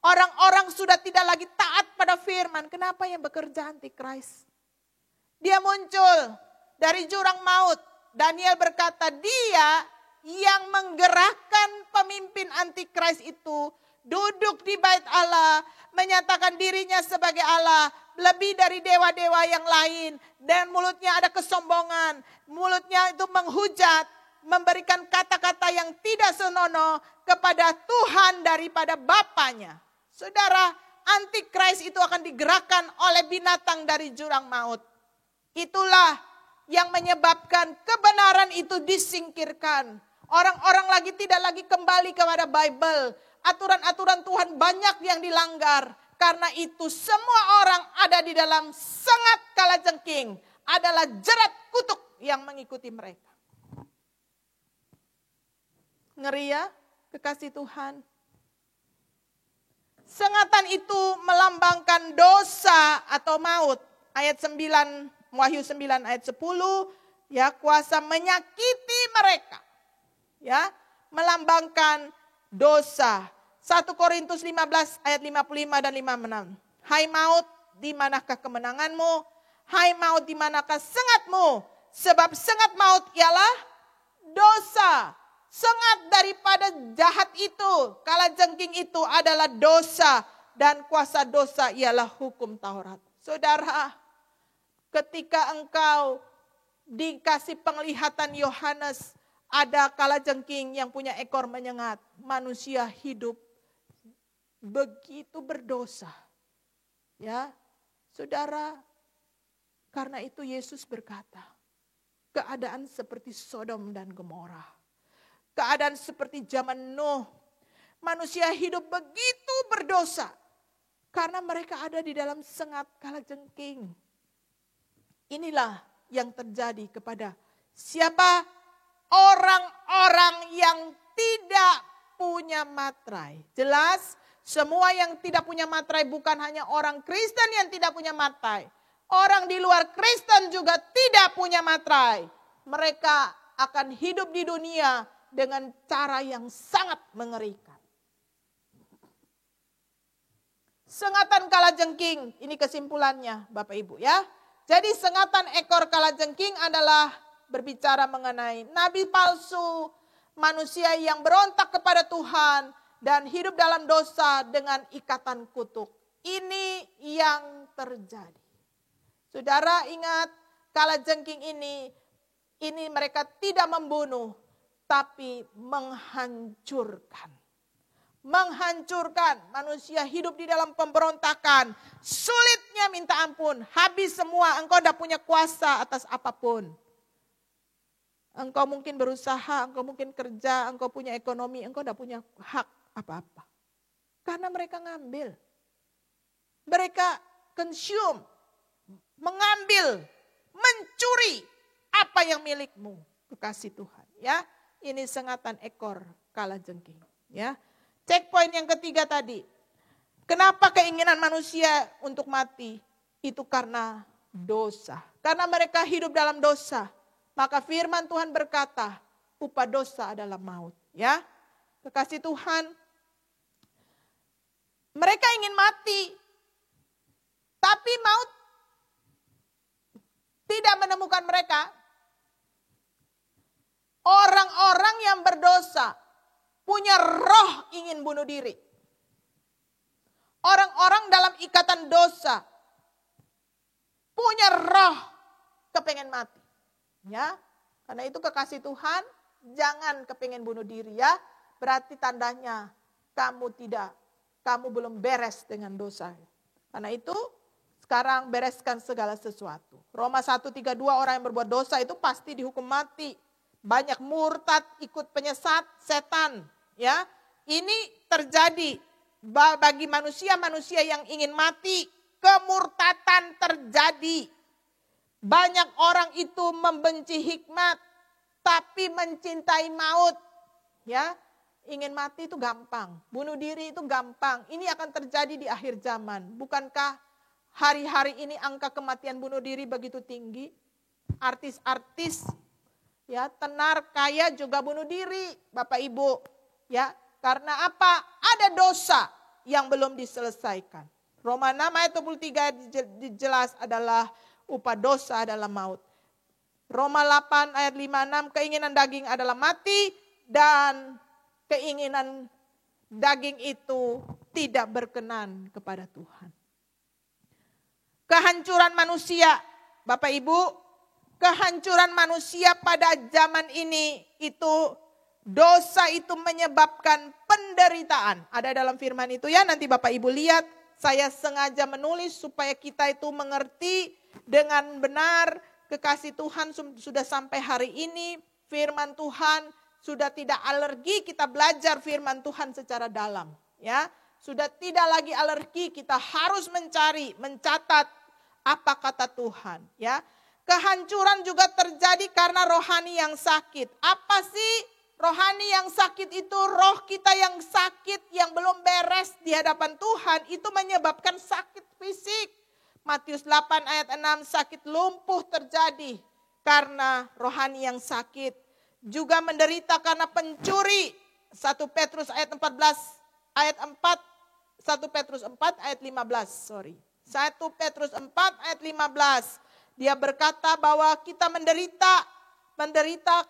Orang-orang sudah tidak lagi taat pada firman. Kenapa yang bekerja antikris? Dia muncul dari jurang maut. Daniel berkata, dia yang menggerakkan pemimpin antikris itu duduk di bait Allah, menyatakan dirinya sebagai Allah, lebih dari dewa-dewa yang lain, dan mulutnya ada kesombongan, mulutnya itu menghujat, memberikan kata-kata yang tidak senonoh kepada Tuhan daripada Bapanya. Saudara, antikris itu akan digerakkan oleh binatang dari jurang maut. Itulah yang menyebabkan kebenaran itu disingkirkan. Orang-orang lagi tidak lagi kembali kepada Bible. Aturan-aturan Tuhan banyak yang dilanggar. Karena itu semua orang ada di dalam sengat kalajengking. Adalah jerat kutuk yang mengikuti mereka. Ngeri ya, kekasih Tuhan. Sengatan itu melambangkan dosa atau maut. Ayat 9, Wahyu 9 ayat 10, ya, kuasa menyakiti mereka. Ya, melambangkan dosa. 1 Korintus 15 ayat 55 dan 56. Hai maut, di manakah kemenanganmu? Hai maut, di manakah sengatmu? Sebab sengat maut ialah dosa. Sengat daripada jahat itu, kalajengking itu adalah dosa. Dan kuasa dosa ialah hukum Taurat. Saudara, ketika engkau dikasih penglihatan Yohanes, ada kalajengking yang punya ekor menyengat. Manusia hidup begitu berdosa. Ya, saudara, karena itu Yesus berkata, keadaan seperti Sodom dan Gomora. Keadaan seperti zaman Nuh. Manusia hidup begitu berdosa. Karena mereka ada di dalam sengat kalajengking. Inilah yang terjadi kepada siapa? Orang-orang yang tidak punya materai. Jelas, semua yang tidak punya materai bukan hanya orang Kristen yang tidak punya materai. Orang di luar Kristen juga tidak punya materai. Mereka akan hidup di dunia dengan cara yang sangat mengerikan. Sengatan kalajengking, ini kesimpulannya Bapak Ibu ya. Jadi sengatan ekor kalajengking adalah berbicara mengenai nabi palsu, manusia yang berontak kepada Tuhan dan hidup dalam dosa dengan ikatan kutuk. Ini yang terjadi. Saudara ingat, kalajengking ini mereka tidak membunuh, tapi menghancurkan. Menghancurkan, manusia hidup di dalam pemberontakan. Sulitnya minta ampun, habis semua, engkau tidak punya kuasa atas apapun. Engkau mungkin berusaha, engkau mungkin kerja, engkau punya ekonomi, engkau tidak punya hak apa-apa. Karena mereka ngambil. Mereka consume, mengambil, mencuri apa yang milikmu, kekasih Tuhan. Ya, ini sengatan ekor kalajengking. Ya, checkpoint yang ketiga tadi. Kenapa keinginan manusia untuk mati? Itu karena dosa. Karena mereka hidup dalam dosa. Maka firman Tuhan berkata, upah dosa adalah maut. Ya, kekasih Tuhan, mereka ingin mati, tapi maut tidak menemukan mereka. Orang-orang yang berdosa punya roh ingin bunuh diri. Orang-orang dalam ikatan dosa punya roh kepengen mati. Ya, karena itu kekasih Tuhan, jangan kepengen bunuh diri ya. Berarti tandanya kamu belum beres dengan dosa. Karena itu sekarang bereskan segala sesuatu. Roma 1:32, orang yang berbuat dosa itu pasti dihukum mati. Banyak murtad ikut penyesat setan. Ya, ini terjadi bagi manusia-manusia yang ingin mati. Kemurtatan terjadi. Banyak orang itu membenci hikmat, tapi mencintai maut. Ya, ingin mati itu gampang, bunuh diri itu gampang. Ini akan terjadi di akhir zaman. Bukankah hari-hari ini angka kematian bunuh diri begitu tinggi? Artis-artis, ya, tenar, kaya juga bunuh diri, Bapak Ibu. Ya, karena apa? Ada dosa yang belum diselesaikan. Roma 6 ayat 23 jelas adalah upah dosa adalah maut. Roma 8 ayat 5-6, keinginan daging adalah mati dan keinginan daging itu tidak berkenan kepada Tuhan. Kehancuran manusia, Bapak Ibu, kehancuran manusia pada zaman ini itu dosa itu menyebabkan penderitaan. Ada dalam firman itu ya, nanti Bapak Ibu lihat. Saya sengaja menulis supaya kita itu mengerti dengan benar. Kekasih Tuhan sudah sampai hari ini, firman Tuhan sudah tidak alergi, kita belajar firman Tuhan secara dalam. Ya, sudah tidak lagi alergi, kita harus mencari, mencatat apa kata Tuhan. Ya, kehancuran juga terjadi karena rohani yang sakit. Apa sih rohani yang sakit itu? Roh kita yang sakit, yang belum beres di hadapan Tuhan, itu menyebabkan sakit fisik. Matius 8 ayat 6, sakit lumpuh terjadi karena rohani yang sakit. Juga menderita karena pencuri. 1 Petrus ayat 14 ayat 4, 1 Petrus 4 ayat 15, 1 Petrus 4 ayat 15. Dia berkata bahwa kita menderita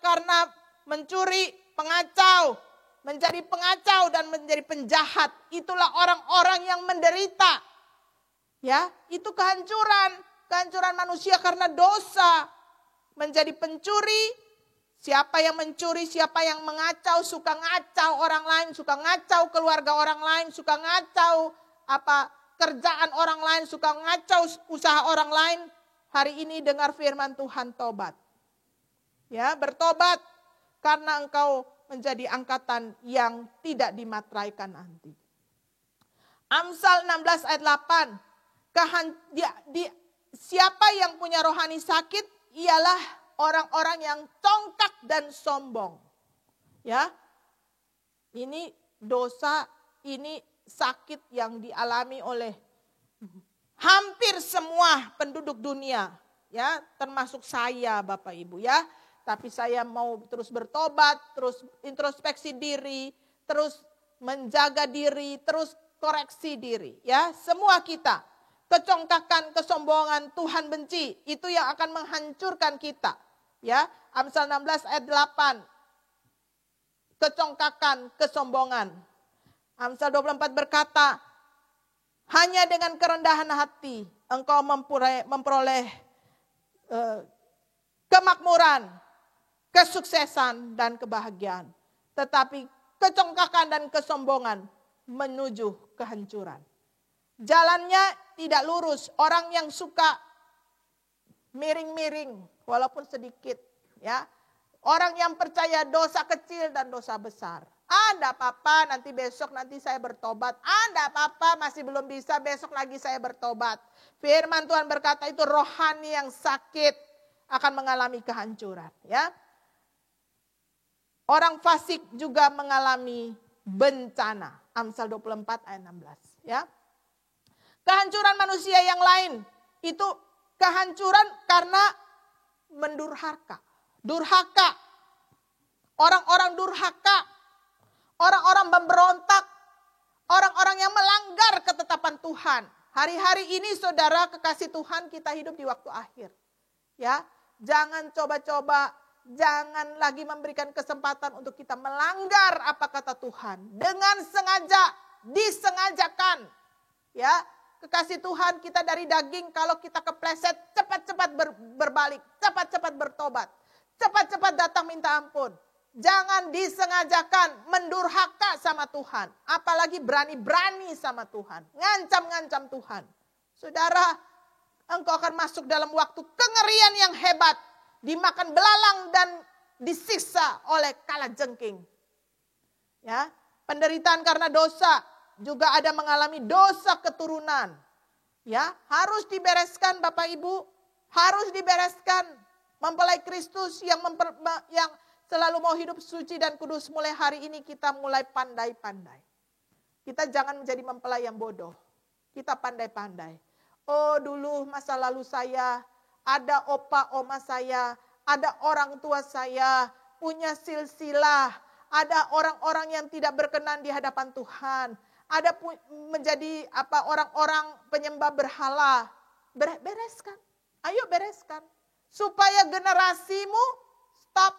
karena mencuri, pengacau, menjadi pengacau dan menjadi penjahat. Itulah orang-orang yang menderita. Ya, itu kehancuran manusia karena dosa. Menjadi pencuri, siapa yang mencuri, siapa yang mengacau, suka ngacau orang lain, suka ngacau keluarga orang lain, suka ngacau kerjaan orang lain, suka ngacau usaha orang lain. Hari ini dengar firman Tuhan, tobat. Ya, bertobat karena engkau menjadi angkatan yang tidak dimateraikan nanti. Amsal 16 ayat 8. Siapa yang punya rohani sakit ialah orang-orang yang congkak dan sombong. Ya, ini dosa, ini sakit yang dialami oleh hampir semua penduduk dunia, ya, termasuk saya, Bapak Ibu, ya. tapi saya mau terus bertobat, terus introspeksi diri, terus menjaga diri, terus koreksi diri. Ya, semua kita. Kecongkakan, kesombongan Tuhan benci, itu yang akan menghancurkan kita. Ya, Amsal 16 ayat 8. Kecongkakan, kesombongan. Amsal 24 berkata, hanya dengan kerendahan hati engkau memperoleh kemakmuran, kesuksesan, dan kebahagiaan. Tetapi kecongkakan dan kesombongan menuju kehancuran. Jalannya tidak lurus. Orang yang suka miring-miring walaupun sedikit, ya. Orang yang percaya dosa kecil dan dosa besar. Ada apa-apa, nanti besok nanti saya bertobat. Ada apa-apa, masih belum bisa, besok lagi saya bertobat. Firman Tuhan berkata itu rohani yang sakit akan mengalami kehancuran, ya. Orang fasik juga mengalami bencana. Amsal 24 ayat 16, ya. Kehancuran manusia yang lain itu kehancuran karena mendurhaka. Durhaka. Orang-orang durhaka. Orang-orang memberontak. Orang-orang yang melanggar ketetapan Tuhan. Hari-hari ini saudara kekasih Tuhan, kita hidup di waktu akhir. Ya, jangan coba-coba, jangan lagi memberikan kesempatan untuk kita melanggar apa kata Tuhan. Dengan sengaja, disengajakan. Ya, kekasih Tuhan, kita dari daging, kalau kita kepleset, cepat-cepat berbalik, cepat-cepat bertobat, cepat-cepat datang minta ampun. Jangan disengajakan mendurhaka sama Tuhan, apalagi berani-berani sama Tuhan, ngancam-ngancam Tuhan. Saudara, engkau akan masuk dalam waktu kengerian yang hebat, dimakan belalang dan disiksa oleh kalajengking. Ya, penderitaan karena dosa. Juga ada mengalami dosa keturunan. Ya, harus dibereskan Bapak Ibu, harus dibereskan. Mempelai Kristus yang selalu mau hidup suci dan kudus, mulai hari ini kita mulai pandai-pandai. Kita jangan menjadi mempelai yang bodoh. Kita pandai-pandai. Oh, dulu masa lalu saya, ada opa oma saya, ada orang tua saya, punya silsilah, ada orang-orang yang tidak berkenan di hadapan Tuhan. Ada menjadi orang-orang penyembah berhala. Bereskan. Ayo bereskan. Supaya generasimu stop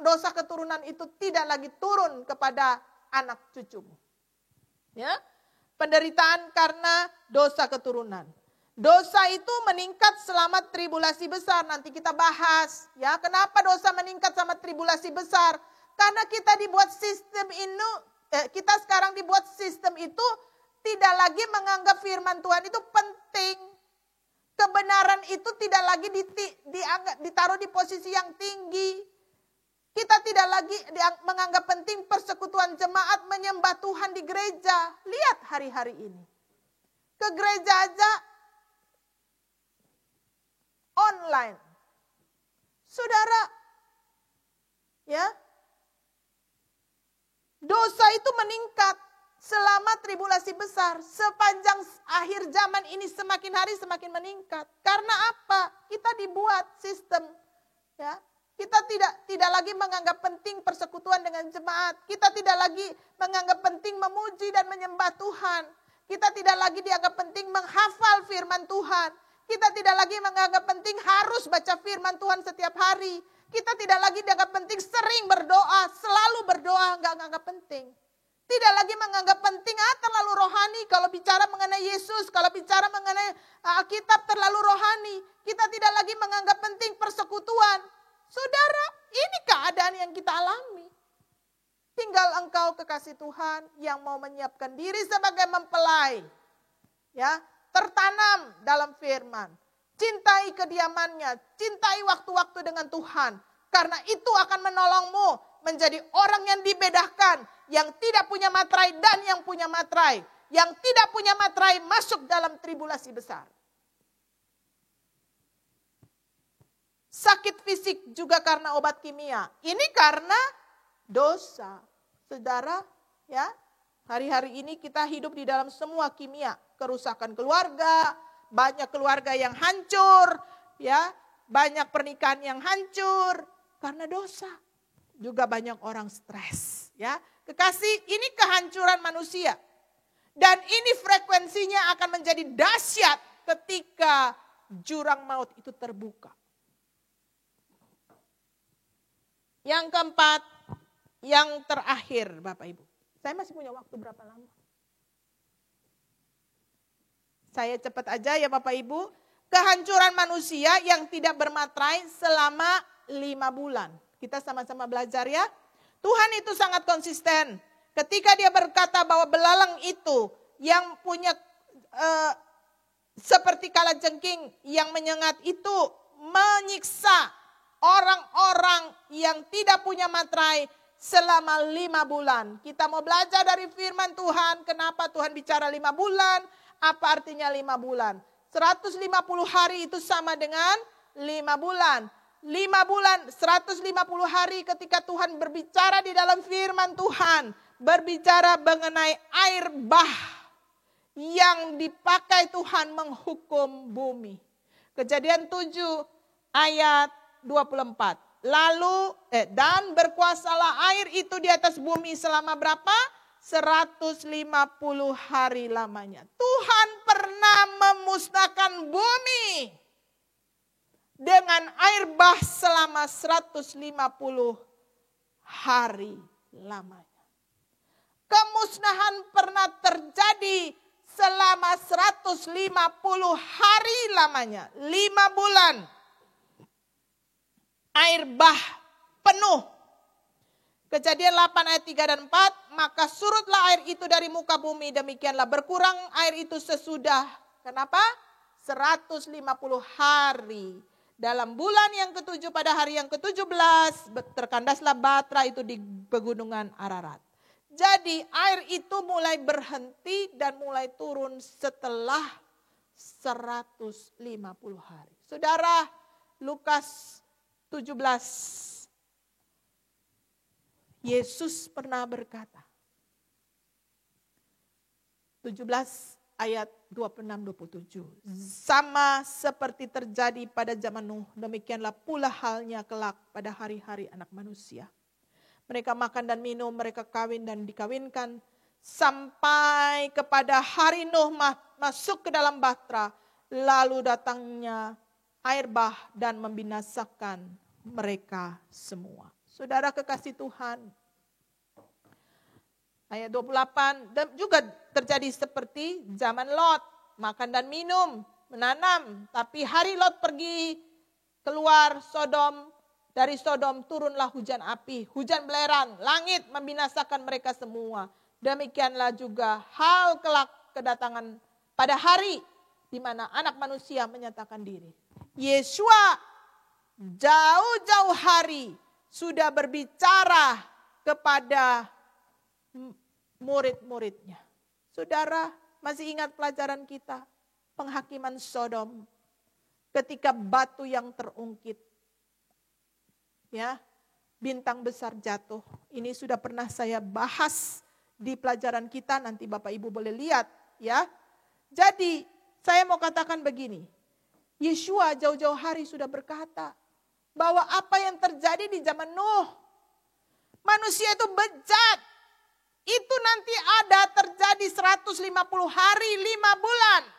dosa keturunan itu tidak lagi turun kepada anak cucumu. Ya. Penderitaan karena dosa keturunan. Dosa itu meningkat selama tribulasi besar. Nanti kita bahas. Ya, kenapa dosa meningkat sama tribulasi besar? Karena kita dibuat sistem ini. Kita sekarang dibuat sistem itu tidak lagi menganggap firman Tuhan itu penting. Kebenaran itu tidak lagi ditaruh di posisi yang tinggi. Kita tidak lagi menganggap penting persekutuan jemaat menyembah Tuhan di gereja. Lihat hari-hari ini. Ke gereja aja online. Saudara, ya. Dosa itu meningkat selama tribulasi besar. Sepanjang akhir zaman ini semakin hari semakin meningkat. Karena apa? Kita dibuat sistem. Ya, kita tidak lagi menganggap penting persekutuan dengan jemaat. Kita tidak lagi menganggap penting memuji dan menyembah Tuhan. Kita tidak lagi dianggap penting menghafal firman Tuhan. Kita tidak lagi menganggap penting harus baca firman Tuhan setiap hari. Kita tidak lagi dianggap penting sering berdoa, selalu berdoa, nggak menganggap penting. Tidak lagi menganggap penting, terlalu rohani. Kalau bicara mengenai Yesus, kalau bicara mengenai Alkitab terlalu rohani. Kita tidak lagi menganggap penting persekutuan. Saudara, ini keadaan yang kita alami. Tinggal engkau kekasih Tuhan yang mau menyiapkan diri sebagai mempelai. Ya, tertanam dalam firman. Cintai kediamannya, cintai waktu-waktu dengan Tuhan. Karena itu akan menolongmu menjadi orang yang dibedakan. Yang tidak punya materai dan yang punya materai. Yang tidak punya materai masuk dalam tribulasi besar. Sakit fisik juga karena obat kimia. Ini karena dosa. Saudara, ya, hari-hari ini kita hidup di dalam semua kimia. Kerusakan keluarga, banyak keluarga yang hancur, ya, banyak pernikahan yang hancur, Karena dosa. Juga banyak orang stres. Ya, kekasih, ini kehancuran manusia. Dan ini frekuensinya akan menjadi dahsyat ketika jurang maut itu terbuka. Yang keempat, yang terakhir Bapak Ibu. Saya masih punya waktu berapa lama? Saya cepat aja ya Bapak Ibu. Kehancuran manusia yang tidak bermaterai selama 5 bulan. Kita sama-sama belajar ya. Tuhan itu sangat konsisten. Ketika dia berkata bahwa belalang itu yang punya seperti kalajengking yang menyengat itu menyiksa orang-orang yang tidak punya materai selama 5 bulan. Kita mau belajar dari firman Tuhan. Kenapa Tuhan bicara 5 bulan? Apa artinya 5 bulan? 150 hari itu sama dengan 5 bulan. 5 bulan, 150 hari ketika Tuhan berbicara di dalam firman Tuhan. Berbicara mengenai air bah yang dipakai Tuhan menghukum bumi. Kejadian 7 ayat 24. Lalu dan berkuasalah air itu di atas bumi selama berapa? 150 hari lamanya. Tuhan pernah memusnahkan bumi dengan air bah selama 150 hari lamanya. Kemusnahan pernah terjadi selama 150 hari lamanya. 5 bulan. Air bah penuh. Kejadian 8 ayat 3 dan 4. Maka surutlah air itu dari muka bumi. Demikianlah berkurang air itu sesudah. Kenapa? 150 hari. Dalam bulan yang ke-7 pada hari yang ke-17. Terkandaslah Batra itu di pegunungan Ararat. Jadi air itu mulai berhenti dan mulai turun setelah 150 hari. Saudara, Lukas 17. Yesus pernah berkata. 17 ayat 26-27. Sama seperti terjadi pada zaman Nuh, demikianlah pula halnya kelak pada hari-hari anak manusia. Mereka makan dan minum, mereka kawin dan dikawinkan. Sampai kepada hari Nuh masuk ke dalam Batra. Lalu datangnya air bah dan membinasakan mereka semua. Saudara kekasih Tuhan. Ayat 28 dan juga terjadi seperti zaman Lot. Makan dan minum, menanam. Tapi hari Lot pergi keluar Sodom. Dari Sodom turunlah hujan api, hujan belerang, langit membinasakan mereka semua. Demikianlah juga hal kelak kedatangan pada hari di mana anak manusia menyatakan diri. Yesua jauh-jauh hari sudah berbicara kepada murid-muridnya. Saudara, masih ingat pelajaran kita? Penghakiman Sodom. Ketika batu yang terungkit. Ya, bintang besar jatuh. Ini sudah pernah saya bahas di pelajaran kita. Nanti Bapak Ibu boleh lihat. Ya, jadi saya mau katakan begini. Yesua jauh-jauh hari sudah berkata. Bahwa apa yang terjadi di zaman Nuh. Manusia itu bejat. Itu nanti ada terjadi 150 hari 5 bulan.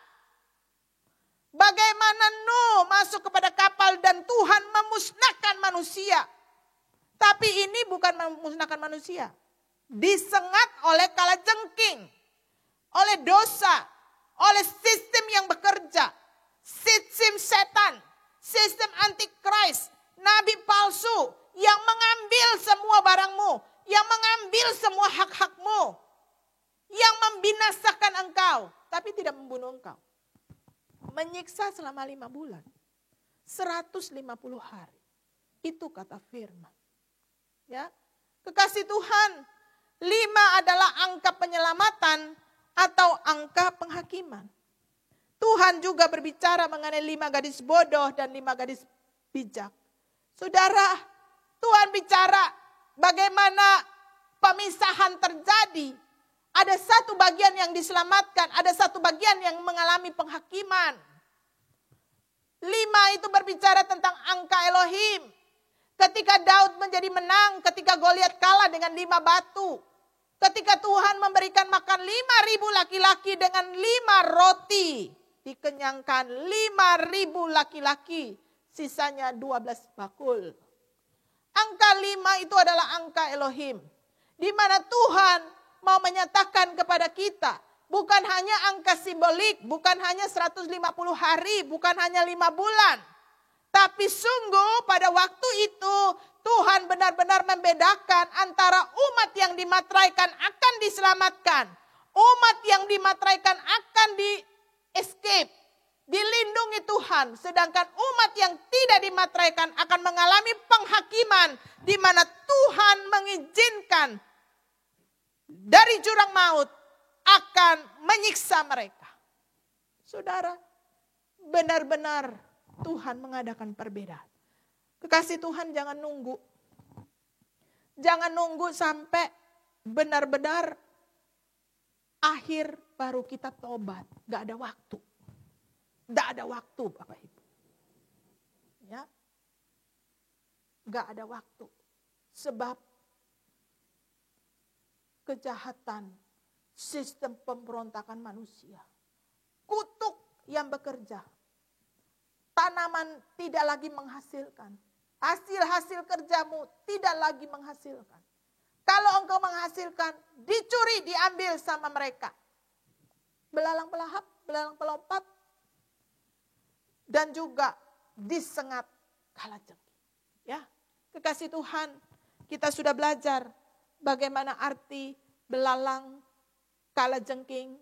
Bagaimana Nuh masuk kepada kapal dan Tuhan memusnahkan manusia. Tapi ini bukan memusnahkan manusia. Disengat oleh kalajengking. Oleh dosa. Oleh sistem yang bekerja. Sistem setan. Sistem antikris. Nabi palsu. Yang mengambil semua barangmu. Yang mengambil semua hak-hakmu. Yang membinasakan engkau. Tapi tidak membunuh engkau. Menyiksa selama 5 bulan. 150 hari. Itu kata firman. Ya, kekasih Tuhan. 5 adalah angka penyelamatan atau angka penghakiman. Tuhan juga berbicara mengenai 5 gadis bodoh dan 5 gadis bijak. Saudara, Tuhan bicara bagaimana pemisahan terjadi. Ada satu bagian yang diselamatkan, ada satu bagian yang mengalami penghakiman. 5 itu berbicara tentang angka Elohim. Ketika Daud menjadi menang, ketika Goliat kalah dengan 5 batu. Ketika Tuhan memberikan makan 5.000 laki-laki dengan 5 roti. Dikenyangkan 5.000 laki-laki, sisanya 12 bakul. Angka 5 itu adalah angka Elohim. Di mana Tuhan mau menyatakan kepada kita. Bukan hanya angka simbolik, bukan hanya 150 hari, bukan hanya 5 bulan. Tapi sungguh pada waktu itu Tuhan benar-benar membedakan antara umat yang dimateraikan akan diselamatkan. Umat yang dimateraikan akan di-escape, dilindungi Tuhan. Sedangkan umat yang tidak dimateraikan akan mengalami penghakiman di mana Tuhan mengizinkan dari jurang maut akan menyiksa mereka. Saudara, benar-benar Tuhan mengadakan perbedaan. Kekasih Tuhan, jangan nunggu. Jangan nunggu sampai benar-benar akhir baru kita tobat. Gak ada waktu. Gak ada waktu Bapak Ibu. Ya. Gak ada waktu. Sebab kejahatan sistem pemberontakan manusia. Kutuk yang bekerja. Tanaman tidak lagi menghasilkan. Hasil-hasil kerjamu tidak lagi menghasilkan. Kalau engkau menghasilkan, dicuri, diambil sama mereka. Belalang pelahap, belalang pelompat. Dan juga disengat kalajengking. Ya, kekasih Tuhan, kita sudah belajar bagaimana arti belalang, kalajengking,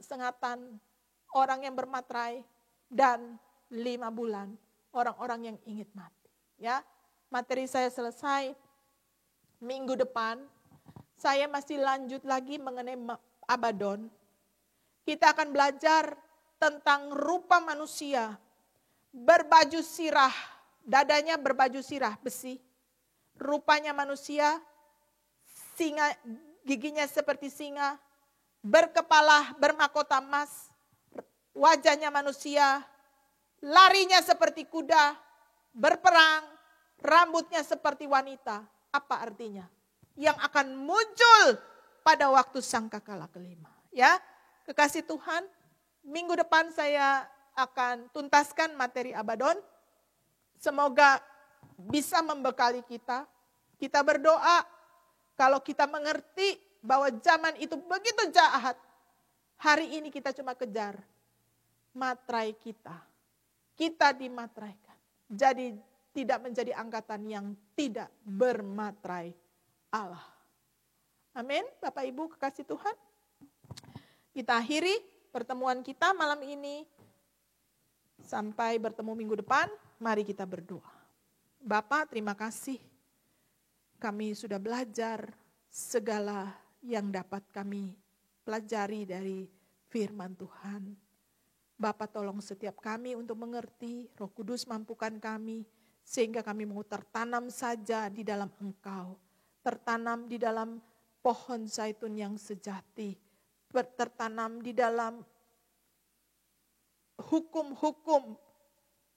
sengatan, orang yang bermaterai, dan 5 bulan orang-orang yang ingin mati. Ya, materi saya selesai. Minggu depan saya masih lanjut lagi mengenai Abaddon. Kita akan belajar tentang rupa manusia berbaju sirah, dadanya berbaju sirah besi. Rupanya manusia, singa, giginya seperti singa, berkepala bermahkota emas, wajahnya manusia, larinya seperti kuda, berperang, rambutnya seperti wanita. Apa artinya? Yang akan muncul pada waktu sangkakala kelima. Ya, kekasih Tuhan, minggu depan saya akan tuntaskan materi Abaddon. Semoga bisa membekali kita. Kita berdoa kalau kita mengerti bahwa zaman itu begitu jahat. Hari ini kita cuma kejar materai kita. Kita dimateraikan. Jadi tidak menjadi angkatan yang tidak bermaterai Allah. Amin. Bapak Ibu kekasih Tuhan. Kita akhiri pertemuan kita malam ini. Sampai bertemu minggu depan. Mari kita berdoa. Bapa, terima kasih. Kami sudah belajar segala yang dapat kami pelajari dari firman Tuhan. Bapa, tolong setiap kami untuk mengerti, Roh Kudus mampukan kami, sehingga kami mau tertanam saja di dalam Engkau. Tertanam di dalam pohon zaitun yang sejati. Tertanam di dalam hukum-hukum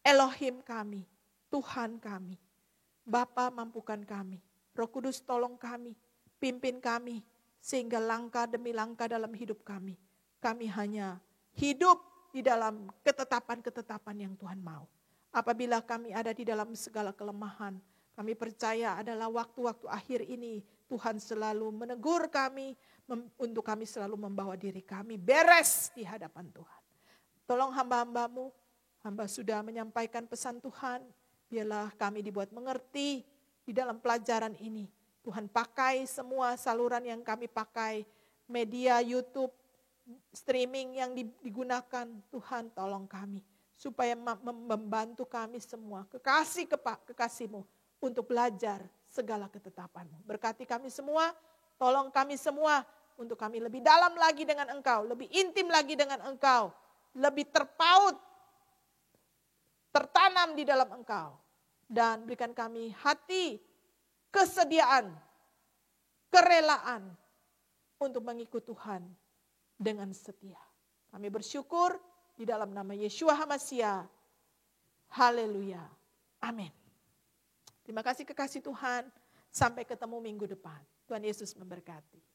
Elohim kami, Tuhan kami. Bapa, mampukan kami. Roh Kudus tolong kami, pimpin kami, sehingga langkah demi langkah dalam hidup kami. Kami hanya hidup di dalam ketetapan-ketetapan yang Tuhan mau. Apabila kami ada di dalam segala kelemahan, kami percaya adalah waktu-waktu akhir ini Tuhan selalu menegur kami, untuk kami selalu membawa diri kami beres di hadapan Tuhan. Tolong hamba-hambamu, hamba sudah menyampaikan pesan Tuhan, biarlah kami dibuat mengerti di dalam pelajaran ini. Tuhan pakai semua saluran yang kami pakai, media YouTube, streaming yang digunakan, Tuhan tolong kami. Supaya membantu kami semua, kekasih-mu untuk belajar segala ketetapan-Mu. Berkati kami semua, tolong kami semua untuk kami lebih dalam lagi dengan Engkau, lebih intim lagi dengan Engkau, lebih terpaut, tertanam di dalam Engkau. Dan berikan kami hati, kesediaan, kerelaan untuk mengikut Tuhan dengan setia. Kami bersyukur di dalam nama Yeshua HaMashiach. Haleluya. Amin. Terima kasih kekasih Tuhan. Sampai ketemu minggu depan. Tuhan Yesus memberkati.